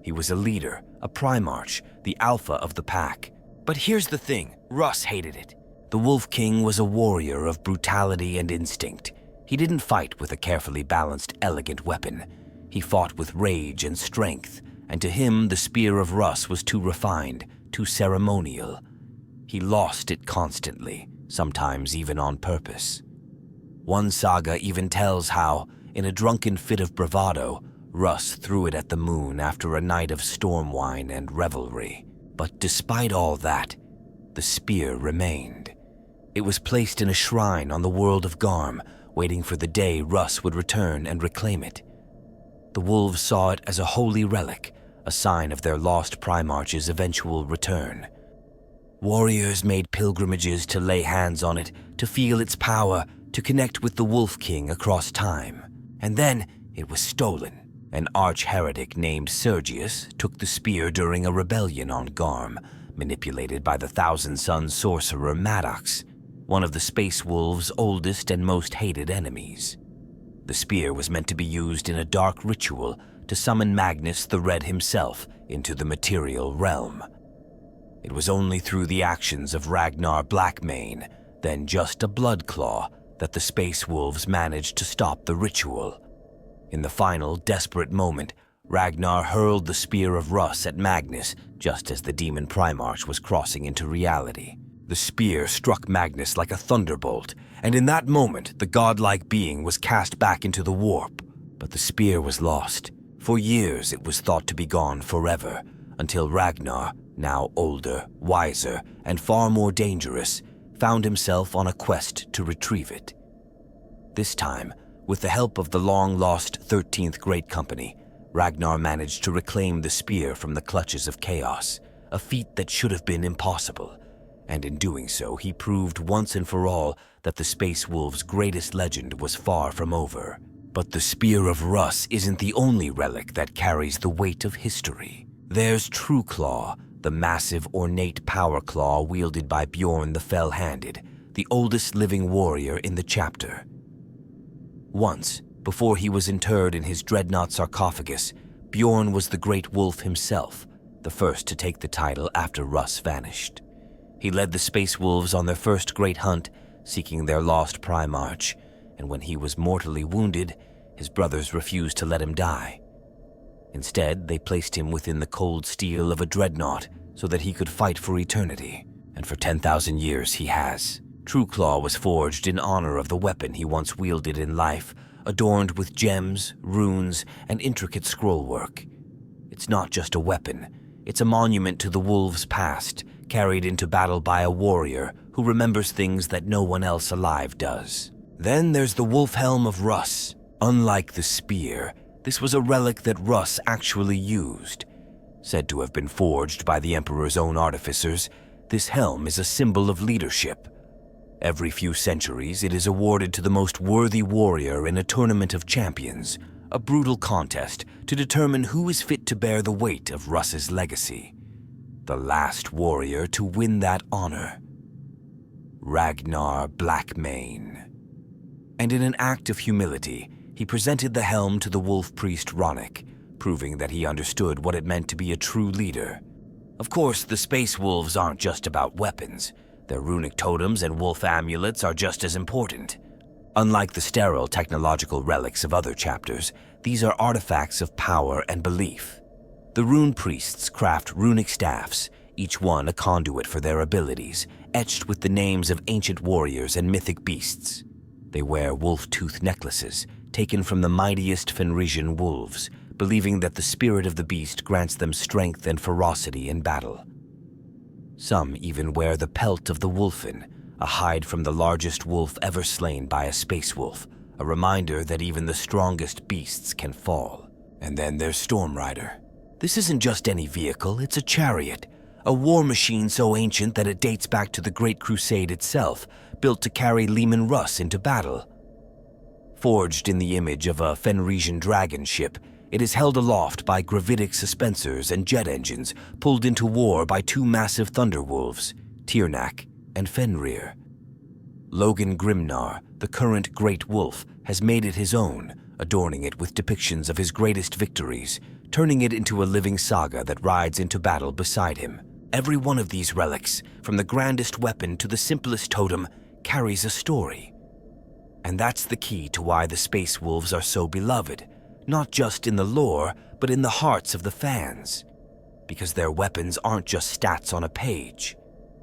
He was a leader, a primarch, the alpha of the pack. But here's the thing, Russ hated it. The Wolf King was a warrior of brutality and instinct. He didn't fight with a carefully balanced, elegant weapon. He fought with rage and strength, and to him the Spear of Russ was too refined, too ceremonial. He lost it constantly, sometimes even on purpose. One saga even tells how, in a drunken fit of bravado, Russ threw it at the moon after a night of storm wine and revelry. But despite all that, the spear remained. It was placed in a shrine on the world of Garm, waiting for the day Russ would return and reclaim it. The wolves saw it as a holy relic, a sign of their lost primarch's eventual return. Warriors made pilgrimages to lay hands on it, to feel its power, to connect with the Wolf King across time. And then it was stolen. An arch-heretic named Sergius took the spear during a rebellion on Garm, manipulated by the Thousand-Sun sorcerer Maddox, one of the Space Wolves' oldest and most hated enemies. The spear was meant to be used in a dark ritual to summon Magnus the Red himself into the material realm. It was only through the actions of Ragnar Blackmane, then just a Bloodclaw, that the Space Wolves managed to stop the ritual. In the final, desperate moment, Ragnar hurled the Spear of Russ at Magnus just as the demon Primarch was crossing into reality. The spear struck Magnus like a thunderbolt, and in that moment, the godlike being was cast back into the warp. But the spear was lost. For years, it was thought to be gone forever, until Ragnar, now older, wiser, and far more dangerous, found himself on a quest to retrieve it. This time, with the help of the long-lost 13th Great Company, Ragnar managed to reclaim the spear from the clutches of chaos, a feat that should have been impossible. And in doing so, he proved once and for all that the Space Wolves' greatest legend was far from over. But the Spear of Russ isn't the only relic that carries the weight of history. There's True Claw, the massive, ornate power claw wielded by Bjorn the Fell-Handed, the oldest living warrior in the chapter. Once, before he was interred in his dreadnought sarcophagus, Bjorn was the Great Wolf himself, the first to take the title after Russ vanished. He led the Space Wolves on their first great hunt, seeking their lost Primarch, and when he was mortally wounded, his brothers refused to let him die. Instead, they placed him within the cold steel of a dreadnought so that he could fight for eternity, and for 10,000 years he has. True Claw was forged in honor of the weapon he once wielded in life, adorned with gems, runes, and intricate scrollwork. It's not just a weapon, it's a monument to the wolves' past, carried into battle by a warrior who remembers things that no one else alive does. Then there's the Wolf Helm of Russ. Unlike the spear, this was a relic that Russ actually used. Said to have been forged by the Emperor's own artificers, this helm is a symbol of leadership. Every few centuries, it is awarded to the most worthy warrior in a tournament of champions, a brutal contest to determine who is fit to bear the weight of Russ's legacy. The last warrior to win that honor, Ragnar Blackmane. And in an act of humility, he presented the helm to the wolf priest Ronick, proving that he understood what it meant to be a true leader. Of course, the Space Wolves aren't just about weapons. Their runic totems and wolf amulets are just as important. Unlike the sterile technological relics of other chapters, these are artifacts of power and belief. The rune priests craft runic staffs, each one a conduit for their abilities, etched with the names of ancient warriors and mythic beasts. They wear wolf-tooth necklaces, taken from the mightiest Fenrisian wolves, believing that the spirit of the beast grants them strength and ferocity in battle. Some even wear the pelt of the Wulfen, a hide from the largest wolf ever slain by a space wolf, a reminder that even the strongest beasts can fall. And then there's Stormrider. This isn't just any vehicle, it's a chariot, a war machine so ancient that it dates back to the Great Crusade itself, built to carry Leman Russ into battle. Forged in the image of a Fenrisian dragon ship, it is held aloft by gravitic suspensors and jet engines pulled into war by two massive thunderwolves, Tirnak and Fenrir. Logan Grimnar, the current Great Wolf, has made it his own, adorning it with depictions of his greatest victories, turning it into a living saga that rides into battle beside him. Every one of these relics, from the grandest weapon to the simplest totem, carries a story. And that's the key to why the Space Wolves are so beloved, not just in the lore, but in the hearts of the fans. Because their weapons aren't just stats on a page.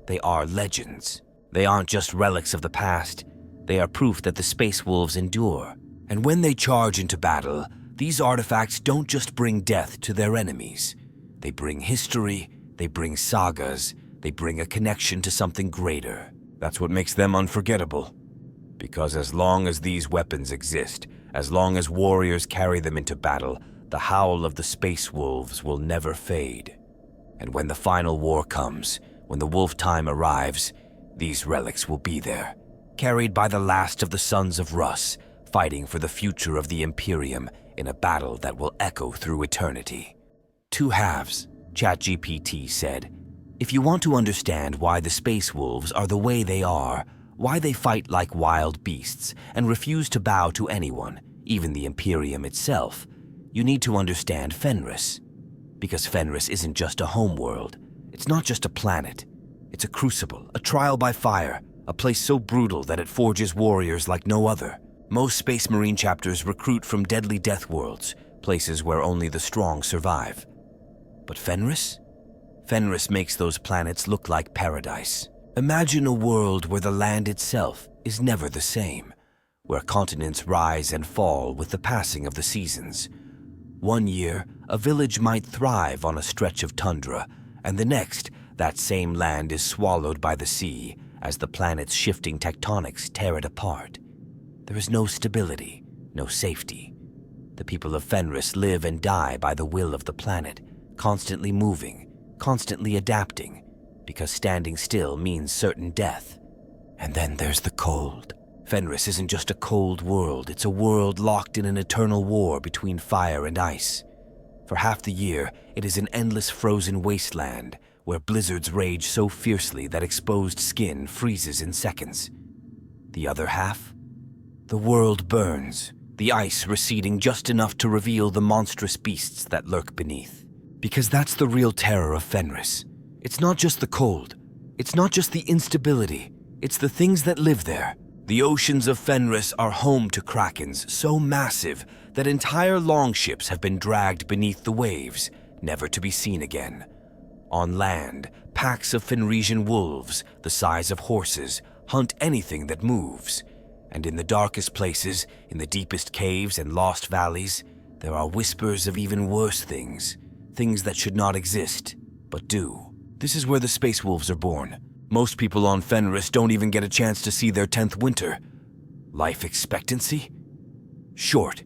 They are legends. They aren't just relics of the past. They are proof that the Space Wolves endure. And when they charge into battle, these artifacts don't just bring death to their enemies. They bring history, they bring sagas, they bring a connection to something greater. That's what makes them unforgettable. Because as long as these weapons exist, as long as warriors carry them into battle, the howl of the Space Wolves will never fade. And when the final war comes, when the wolf time arrives, these relics will be there, carried by the last of the sons of Russ, fighting for the future of the Imperium in a battle that will echo through eternity. Two halves, ChatGPT said. If you want to understand why the Space Wolves are the way they are, why they fight like wild beasts and refuse to bow to anyone, even the Imperium itself, you need to understand Fenris. Because Fenris isn't just a homeworld. It's not just a planet. It's a crucible, a trial by fire, a place so brutal that it forges warriors like no other. Most Space Marine chapters recruit from deadly death worlds, places where only the strong survive. But Fenris? Fenris makes those planets look like paradise. Imagine a world where the land itself is never the same, where continents rise and fall with the passing of the seasons. One year, a village might thrive on a stretch of tundra, and the next, that same land is swallowed by the sea as the planet's shifting tectonics tear it apart. There is no stability, no safety. The people of Fenris live and die by the will of the planet, constantly moving, constantly adapting, because standing still means certain death. And then there's the cold. Fenris isn't just a cold world, it's a world locked in an eternal war between fire and ice. For half the year, it is an endless frozen wasteland where blizzards rage so fiercely that exposed skin freezes in seconds. The other half? The world burns, the ice receding just enough to reveal the monstrous beasts that lurk beneath. Because that's the real terror of Fenris. It's not just the cold. It's not just the instability. It's the things that live there. The oceans of Fenris are home to krakens so massive that entire longships have been dragged beneath the waves, never to be seen again. On land, packs of Fenrisian wolves, the size of horses, hunt anything that moves. And in the darkest places, in the deepest caves and lost valleys, there are whispers of even worse things. Things that should not exist, but do. This is where the Space Wolves are born. Most people on Fenris don't even get a chance to see their 10th winter. Life expectancy? Short.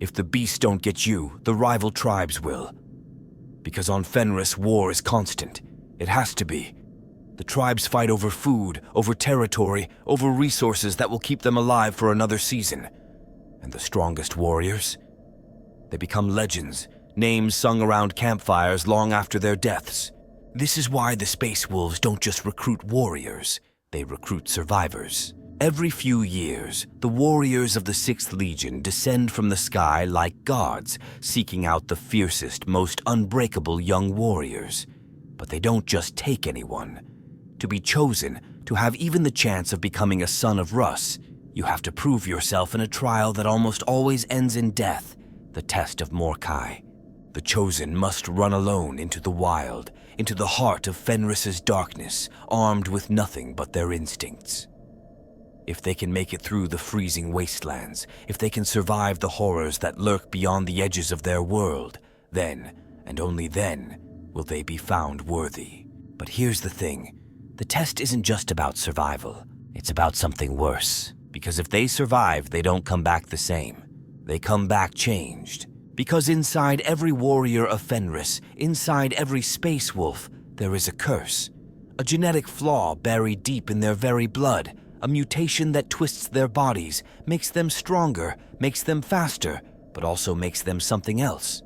If the beasts don't get you, the rival tribes will. Because on Fenris, war is constant. It has to be. The tribes fight over food, over territory, over resources that will keep them alive for another season. And the strongest warriors? They become legends, names sung around campfires long after their deaths. This is why the Space Wolves don't just recruit warriors, they recruit survivors. Every few years, the warriors of the 6th Legion descend from the sky like gods, seeking out the fiercest, most unbreakable young warriors. But they don't just take anyone. To be chosen, to have even the chance of becoming a son of Russ, you have to prove yourself in a trial that almost always ends in death, the test of Morkai. The chosen must run alone into the wild, into the heart of Fenris's darkness, armed with nothing but their instincts. If they can make it through the freezing wastelands, if they can survive the horrors that lurk beyond the edges of their world, then, and only then, will they be found worthy. But here's the thing. The test isn't just about survival. It's about something worse. Because if they survive, they don't come back the same. They come back changed. Because inside every warrior of Fenris, inside every space wolf, there is a curse. A genetic flaw buried deep in their very blood. A mutation that twists their bodies, makes them stronger, makes them faster, but also makes them something else.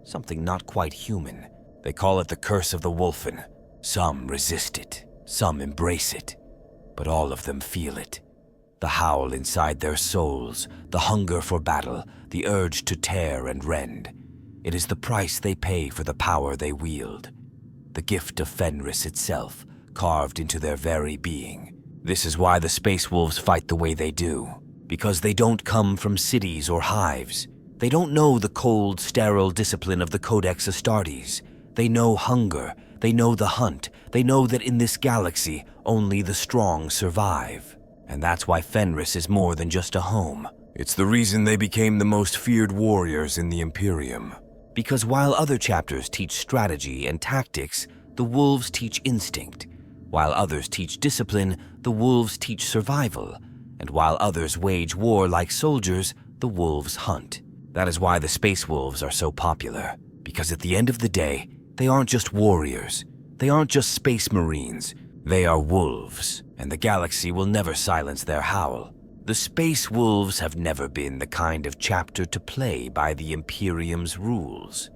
Something not quite human. They call it the curse of the Wulfen. Some resist it, some embrace it, but all of them feel it. The howl inside their souls, the hunger for battle, the urge to tear and rend. It is the price they pay for the power they wield. The gift of Fenris itself, carved into their very being. This is why the Space Wolves fight the way they do. Because they don't come from cities or hives. They don't know the cold, sterile discipline of the Codex Astartes. They know hunger. They know the hunt. They know that in this galaxy, only the strong survive. And that's why Fenris is more than just a home. It's the reason they became the most feared warriors in the Imperium. Because while other chapters teach strategy and tactics, the wolves teach instinct. While others teach discipline, the wolves teach survival. And while others wage war like soldiers, the wolves hunt. That is why the Space Wolves are so popular. Because at the end of the day, they aren't just warriors. They aren't just space marines. They are wolves, and the galaxy will never silence their howl. The Space Wolves have never been the kind of chapter to play by the Imperium's rules.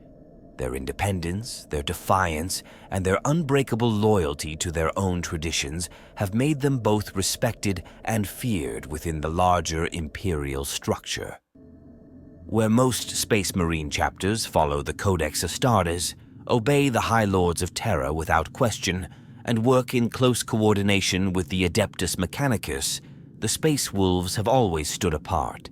Their independence, their defiance, and their unbreakable loyalty to their own traditions have made them both respected and feared within the larger imperial structure. Where most Space Marine chapters follow the Codex Astartes, obey the High Lords of Terra without question, and work in close coordination with the Adeptus Mechanicus, the Space Wolves have always stood apart.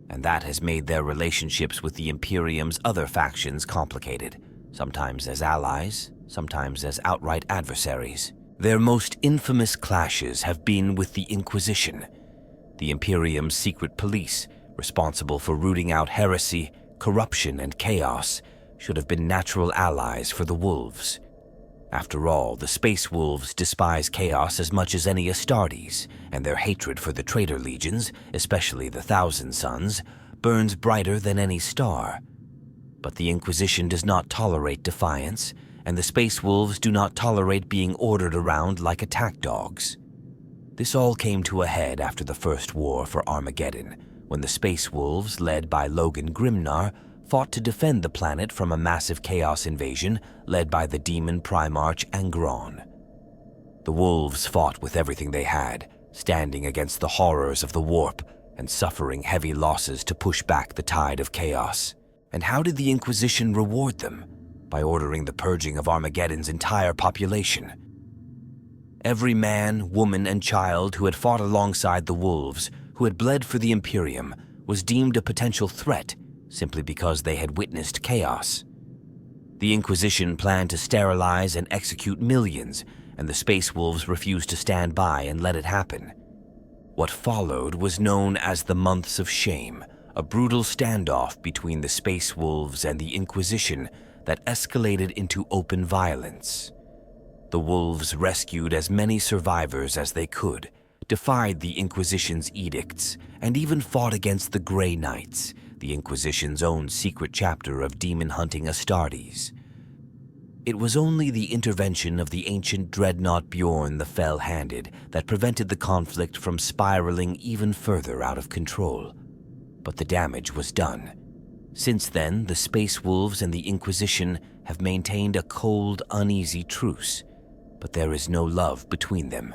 And that has made their relationships with the Imperium's other factions complicated, sometimes as allies, sometimes as outright adversaries. Their most infamous clashes have been with the Inquisition, the Imperium's secret police, responsible for rooting out heresy, corruption, and chaos, should have been natural allies for the Wolves. After all, the Space Wolves despise chaos as much as any Astartes, and their hatred for the traitor legions, especially the Thousand Sons, burns brighter than any star. But the Inquisition does not tolerate defiance, and the Space Wolves do not tolerate being ordered around like attack dogs. This all came to a head after the First War for Armageddon, when the Space Wolves, led by Logan Grimnar, fought to defend the planet from a massive chaos invasion led by the demon primarch Angron. The wolves fought with everything they had, standing against the horrors of the warp and suffering heavy losses to push back the tide of chaos. And how did the Inquisition reward them? By ordering the purging of Armageddon's entire population. Every man, woman, and child who had fought alongside the wolves, who had bled for the Imperium, was deemed a potential threat simply because they had witnessed chaos. The Inquisition planned to sterilize and execute millions, and the Space Wolves refused to stand by and let it happen. What followed was known as the Months of Shame, a brutal standoff between the Space Wolves and the Inquisition that escalated into open violence. The Wolves rescued as many survivors as they could, defied the Inquisition's edicts, and even fought against the Grey Knights, the Inquisition's own secret chapter of demon-hunting Astartes. It was only the intervention of the ancient dreadnought Bjorn the Fell-Handed that prevented the conflict from spiraling even further out of control. But the damage was done. Since then, the Space Wolves and the Inquisition have maintained a cold, uneasy truce, but there is no love between them.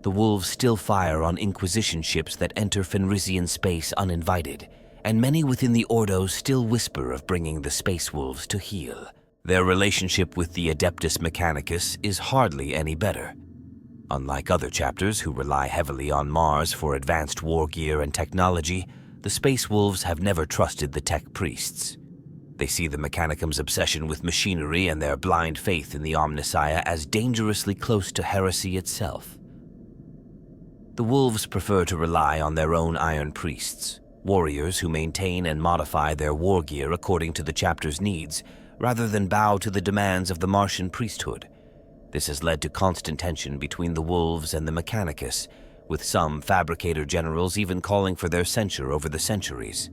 The Wolves still fire on Inquisition ships that enter Fenrisian space uninvited, and many within the Ordo still whisper of bringing the Space Wolves to heel. Their relationship with the Adeptus Mechanicus is hardly any better. Unlike other chapters who rely heavily on Mars for advanced war gear and technology, the Space Wolves have never trusted the tech priests. They see the Mechanicum's obsession with machinery and their blind faith in the Omnissiah as dangerously close to heresy itself. The Wolves prefer to rely on their own Iron Priests, warriors who maintain and modify their war gear according to the chapter's needs, rather than bow to the demands of the Martian priesthood. This has led to constant tension between the Wolves and the Mechanicus, with some fabricator generals even calling for their censure over the centuries.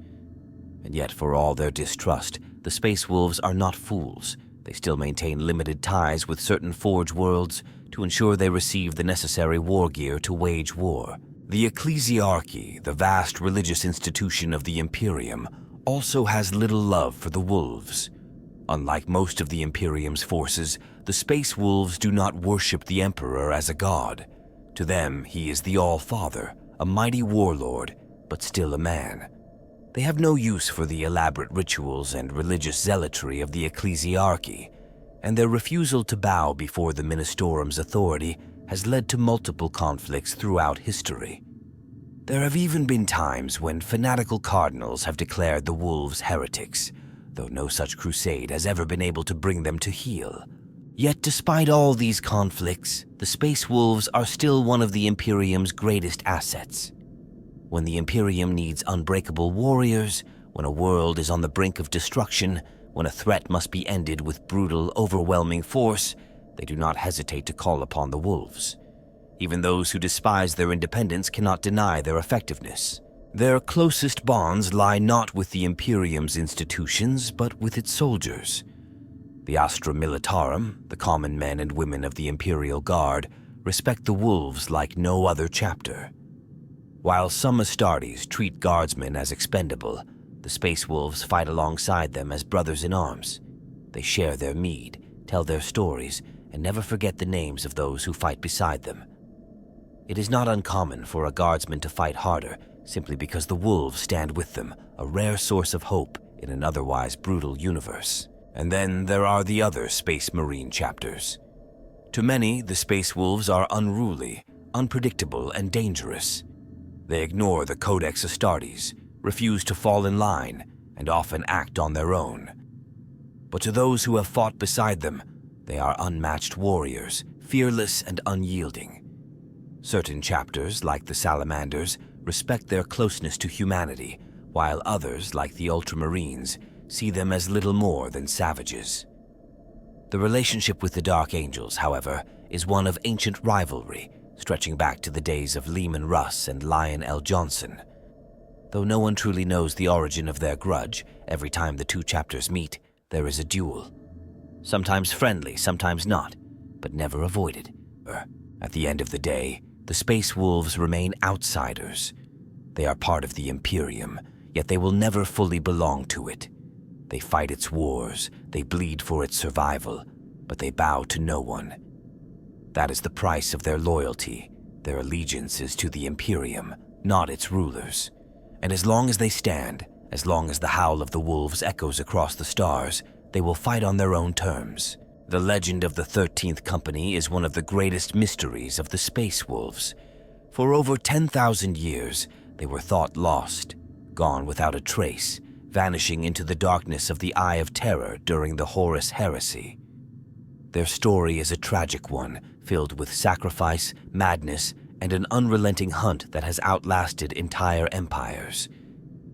And yet, for all their distrust, the Space Wolves are not fools. They still maintain limited ties with certain Forge worlds to ensure they receive the necessary war gear to wage war. The Ecclesiarchy, the vast religious institution of the Imperium, also has little love for the Wolves. Unlike most of the Imperium's forces, the Space Wolves do not worship the Emperor as a god. To them, he is the All-Father, a mighty warlord, but still a man. They have no use for the elaborate rituals and religious zealotry of the Ecclesiarchy, and their refusal to bow before the Ministerum's authority has led to multiple conflicts throughout history. There have even been times when fanatical cardinals have declared the Wolves heretics, though no such crusade has ever been able to bring them to heel. Yet despite all these conflicts, the Space Wolves are still one of the Imperium's greatest assets. When the Imperium needs unbreakable warriors, when a world is on the brink of destruction, when a threat must be ended with brutal, overwhelming force, they do not hesitate to call upon the Wolves. Even those who despise their independence cannot deny their effectiveness. Their closest bonds lie not with the Imperium's institutions, but with its soldiers. The Astra Militarum, the common men and women of the Imperial Guard, respect the Wolves like no other chapter. While some Astartes treat guardsmen as expendable, the Space Wolves fight alongside them as brothers in arms. They share their mead, tell their stories, and never forget the names of those who fight beside them. It is not uncommon for a guardsman to fight harder simply because the Wolves stand with them, a rare source of hope in an otherwise brutal universe. And then there are the other Space Marine chapters. To many, the Space Wolves are unruly, unpredictable, and dangerous. They ignore the Codex Astartes, refuse to fall in line, and often act on their own. But to those who have fought beside them, they are unmatched warriors, fearless and unyielding. Certain chapters, like the Salamanders, respect their closeness to humanity, while others, like the Ultramarines, see them as little more than savages. The relationship with the Dark Angels, however, is one of ancient rivalry, stretching back to the days of Leman Russ and Lion L. Johnson. Though no one truly knows the origin of their grudge, every time the two chapters meet, there is a duel. Sometimes friendly, sometimes not, but never avoided. At the end of the day, the Space Wolves remain outsiders. They are part of the Imperium, yet they will never fully belong to it. They fight its wars, they bleed for its survival, but they bow to no one. That is the price of their loyalty. Their allegiance is to the Imperium, not its rulers. And as long as they stand, as long as the howl of the wolves echoes across the stars, they will fight on their own terms. The legend of the 13th Company is one of the greatest mysteries of the Space Wolves. For over 10,000 years, they were thought lost, gone without a trace, vanishing into the darkness of the Eye of Terror during the Horus Heresy. Their story is a tragic one, filled with sacrifice, madness, and an unrelenting hunt that has outlasted entire empires.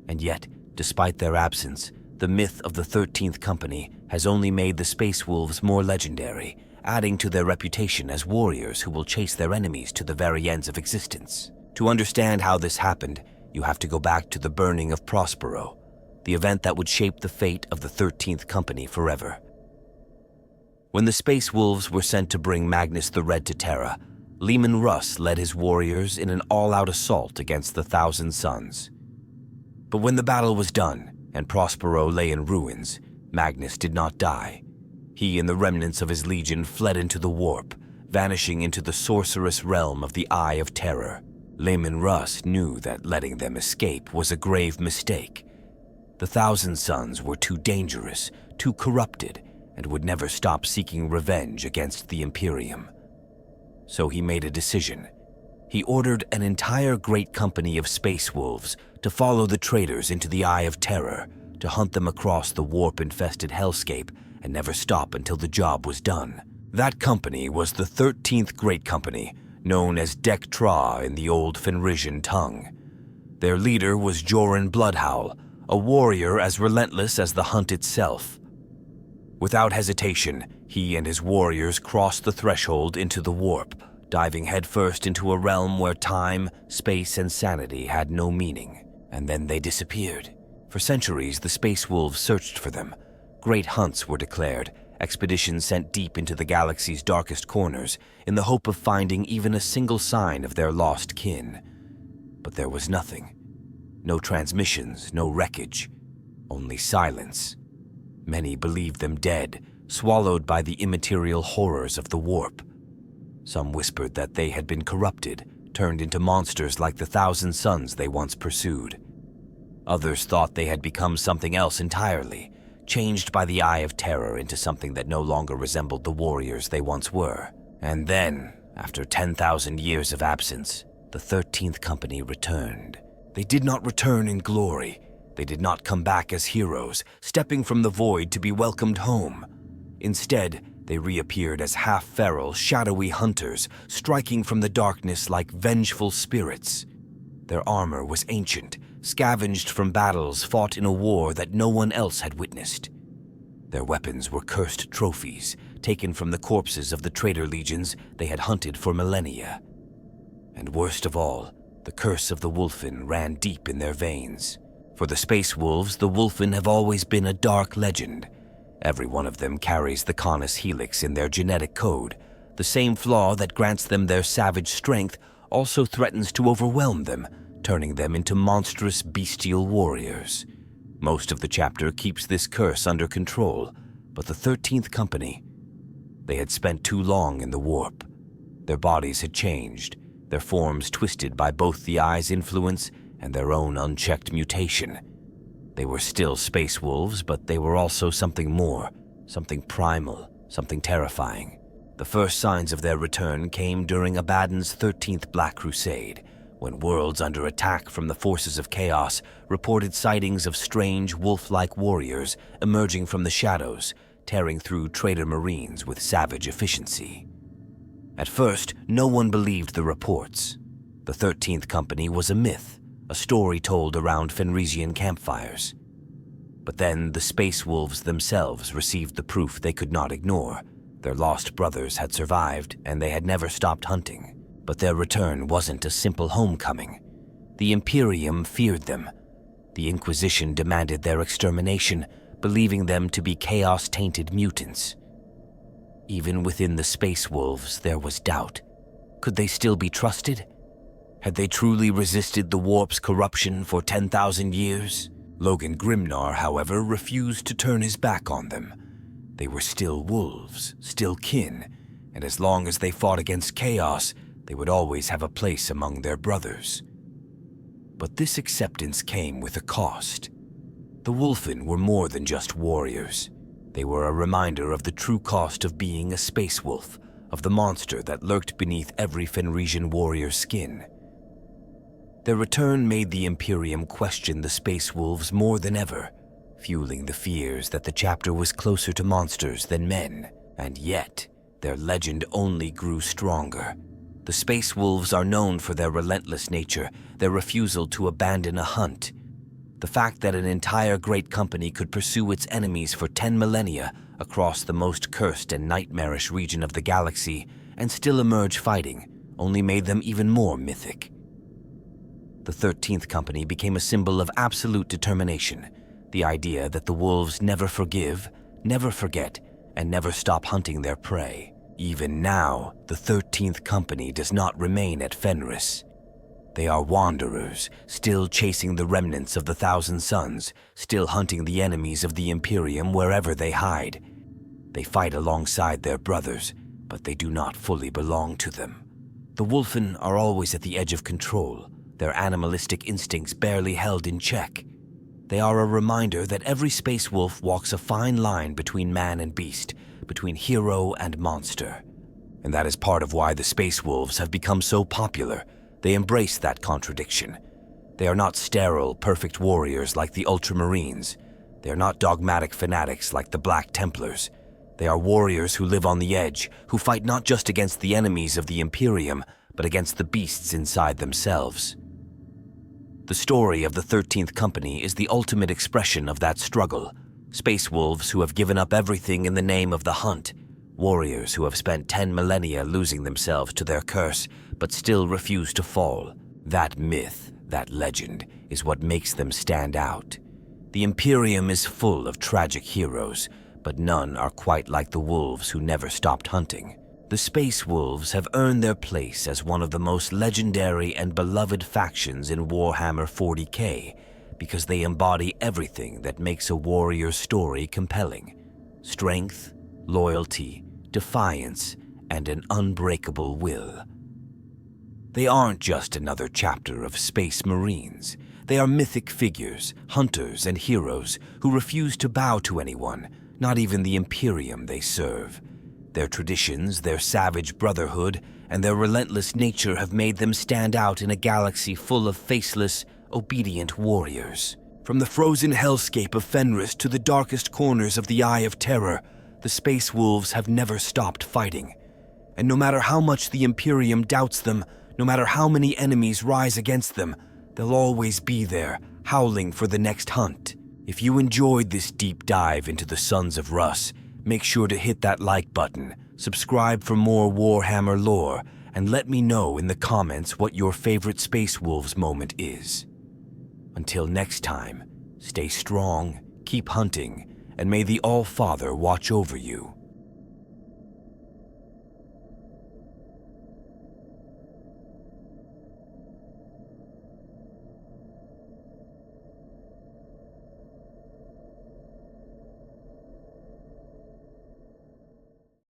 And yet, despite their absence, the myth of the 13th Company has only made the Space Wolves more legendary, adding to their reputation as warriors who will chase their enemies to the very ends of existence. To understand how this happened, you have to go back to the Burning of Prospero, the event that would shape the fate of the 13th Company forever. When the Space Wolves were sent to bring Magnus the Red to Terra, Leman Russ led his warriors in an all-out assault against the Thousand Suns. But when the battle was done, and Prospero lay in ruins, Magnus did not die. He and the remnants of his legion fled into the warp, vanishing into the sorcerous realm of the Eye of Terror. Leman Russ knew that letting them escape was a grave mistake. The Thousand Suns were too dangerous, too corrupted, and would never stop seeking revenge against the Imperium. So he made a decision. He ordered an entire great company of space wolves to follow the traitors into the Eye of Terror, to hunt them across the warp-infested hellscape and never stop until the job was done. That company was the 13th Great Company, known as Dek Tra in the old Fenrisian tongue. Their leader was Joran Bloodhowl, a warrior as relentless as the hunt itself. Without hesitation, he and his warriors crossed the threshold into the warp, diving headfirst into a realm where time, space, and sanity had no meaning. And then they disappeared. For centuries, the space wolves searched for them. Great hunts were declared, expeditions sent deep into the galaxy's darkest corners in the hope of finding even a single sign of their lost kin. But there was nothing. No transmissions, no wreckage, only silence. Many believed them dead, swallowed by the immaterial horrors of the warp. Some whispered that they had been corrupted, turned into monsters like the thousand suns they once pursued. Others thought they had become something else entirely, changed by the Eye of Terror into something that no longer resembled the warriors they once were. And then, after 10,000 years of absence, the 13th Company returned. They did not return in glory. They did not come back as heroes, stepping from the void to be welcomed home. Instead, they reappeared as half-feral, shadowy hunters, striking from the darkness like vengeful spirits. Their armor was ancient, scavenged from battles fought in a war that no one else had witnessed. Their weapons were cursed trophies, taken from the corpses of the traitor legions they had hunted for millennia. And worst of all, the curse of the Wulfen ran deep in their veins. For the space wolves, the Wulfen have always been a dark legend. Every one of them carries the Canis Helix in their genetic code. The same flaw that grants them their savage strength also threatens to overwhelm them, turning them into monstrous bestial warriors. Most of the chapter keeps this curse under control, but the 13th Company, they had spent too long in the warp. Their bodies had changed, their forms twisted by both the Eye's influence and their own unchecked mutation. They were still space wolves, but they were also something more, something primal, something terrifying. The first signs of their return came during Abaddon's 13th Black Crusade, when worlds under attack from the forces of chaos reported sightings of strange wolf-like warriors emerging from the shadows, tearing through traitor marines with savage efficiency. At first, no one believed the reports. The 13th Company was a myth, a story told around Fenrisian campfires. But then the space wolves themselves received the proof they could not ignore. Their lost brothers had survived, and they had never stopped hunting. But their return wasn't a simple homecoming. The Imperium feared them. The Inquisition demanded their extermination, believing them to be chaos-tainted mutants. Even within the space wolves, there was doubt. Could they still be trusted? Had they truly resisted the warp's corruption for 10,000 years? Logan Grimnar, however, refused to turn his back on them. They were still wolves, still kin, and as long as they fought against chaos, they would always have a place among their brothers. But this acceptance came with a cost. The Wulfen were more than just warriors. They were a reminder of the true cost of being a space wolf, of the monster that lurked beneath every Fenrisian warrior's skin. Their return made the Imperium question the space wolves more than ever, fueling the fears that the chapter was closer to monsters than men. And yet, their legend only grew stronger. The space wolves are known for their relentless nature, their refusal to abandon a hunt. The fact that an entire great company could pursue its enemies for 10 millennia across the most cursed and nightmarish region of the galaxy and still emerge fighting only made them even more mythic. The 13th Company became a symbol of absolute determination, the idea that the wolves never forgive, never forget, and never stop hunting their prey. Even now, the 13th Company does not remain at Fenris. They are wanderers, still chasing the remnants of the Thousand Suns, still hunting the enemies of the Imperium wherever they hide. They fight alongside their brothers, but they do not fully belong to them. The Wulfen are always at the edge of control, their animalistic instincts barely held in check. They are a reminder that every space wolf walks a fine line between man and beast, between hero and monster. And that is part of why the Space Wolves have become so popular. They embrace that contradiction. They are not sterile, perfect warriors like the Ultramarines. They are not dogmatic fanatics like the Black Templars. They are warriors who live on the edge, who fight not just against the enemies of the Imperium, but against the beasts inside themselves. The story of the 13th Company is the ultimate expression of that struggle. Space Wolves who have given up everything in the name of the hunt. Warriors who have spent 10 millennia losing themselves to their curse, but still refuse to fall. That myth, that legend, is what makes them stand out. The Imperium is full of tragic heroes, but none are quite like the wolves who never stopped hunting. The Space Wolves have earned their place as one of the most legendary and beloved factions in Warhammer 40k, because they embody everything that makes a warrior's story compelling. Strength, loyalty, defiance, and an unbreakable will. They aren't just another chapter of Space Marines. They are mythic figures, hunters and heroes who refuse to bow to anyone, not even the Imperium they serve. Their traditions, their savage brotherhood, and their relentless nature have made them stand out in a galaxy full of faceless, obedient warriors. From the frozen hellscape of Fenris to the darkest corners of the Eye of Terror, the Space Wolves have never stopped fighting. And no matter how much the Imperium doubts them, no matter how many enemies rise against them, they'll always be there, howling for the next hunt. If you enjoyed this deep dive into the Sons of Russ, make sure to hit that like button, subscribe for more Warhammer lore, and let me know in the comments what your favorite Space Wolves moment is. Until next time, stay strong, keep hunting, and may the All-Father watch over you.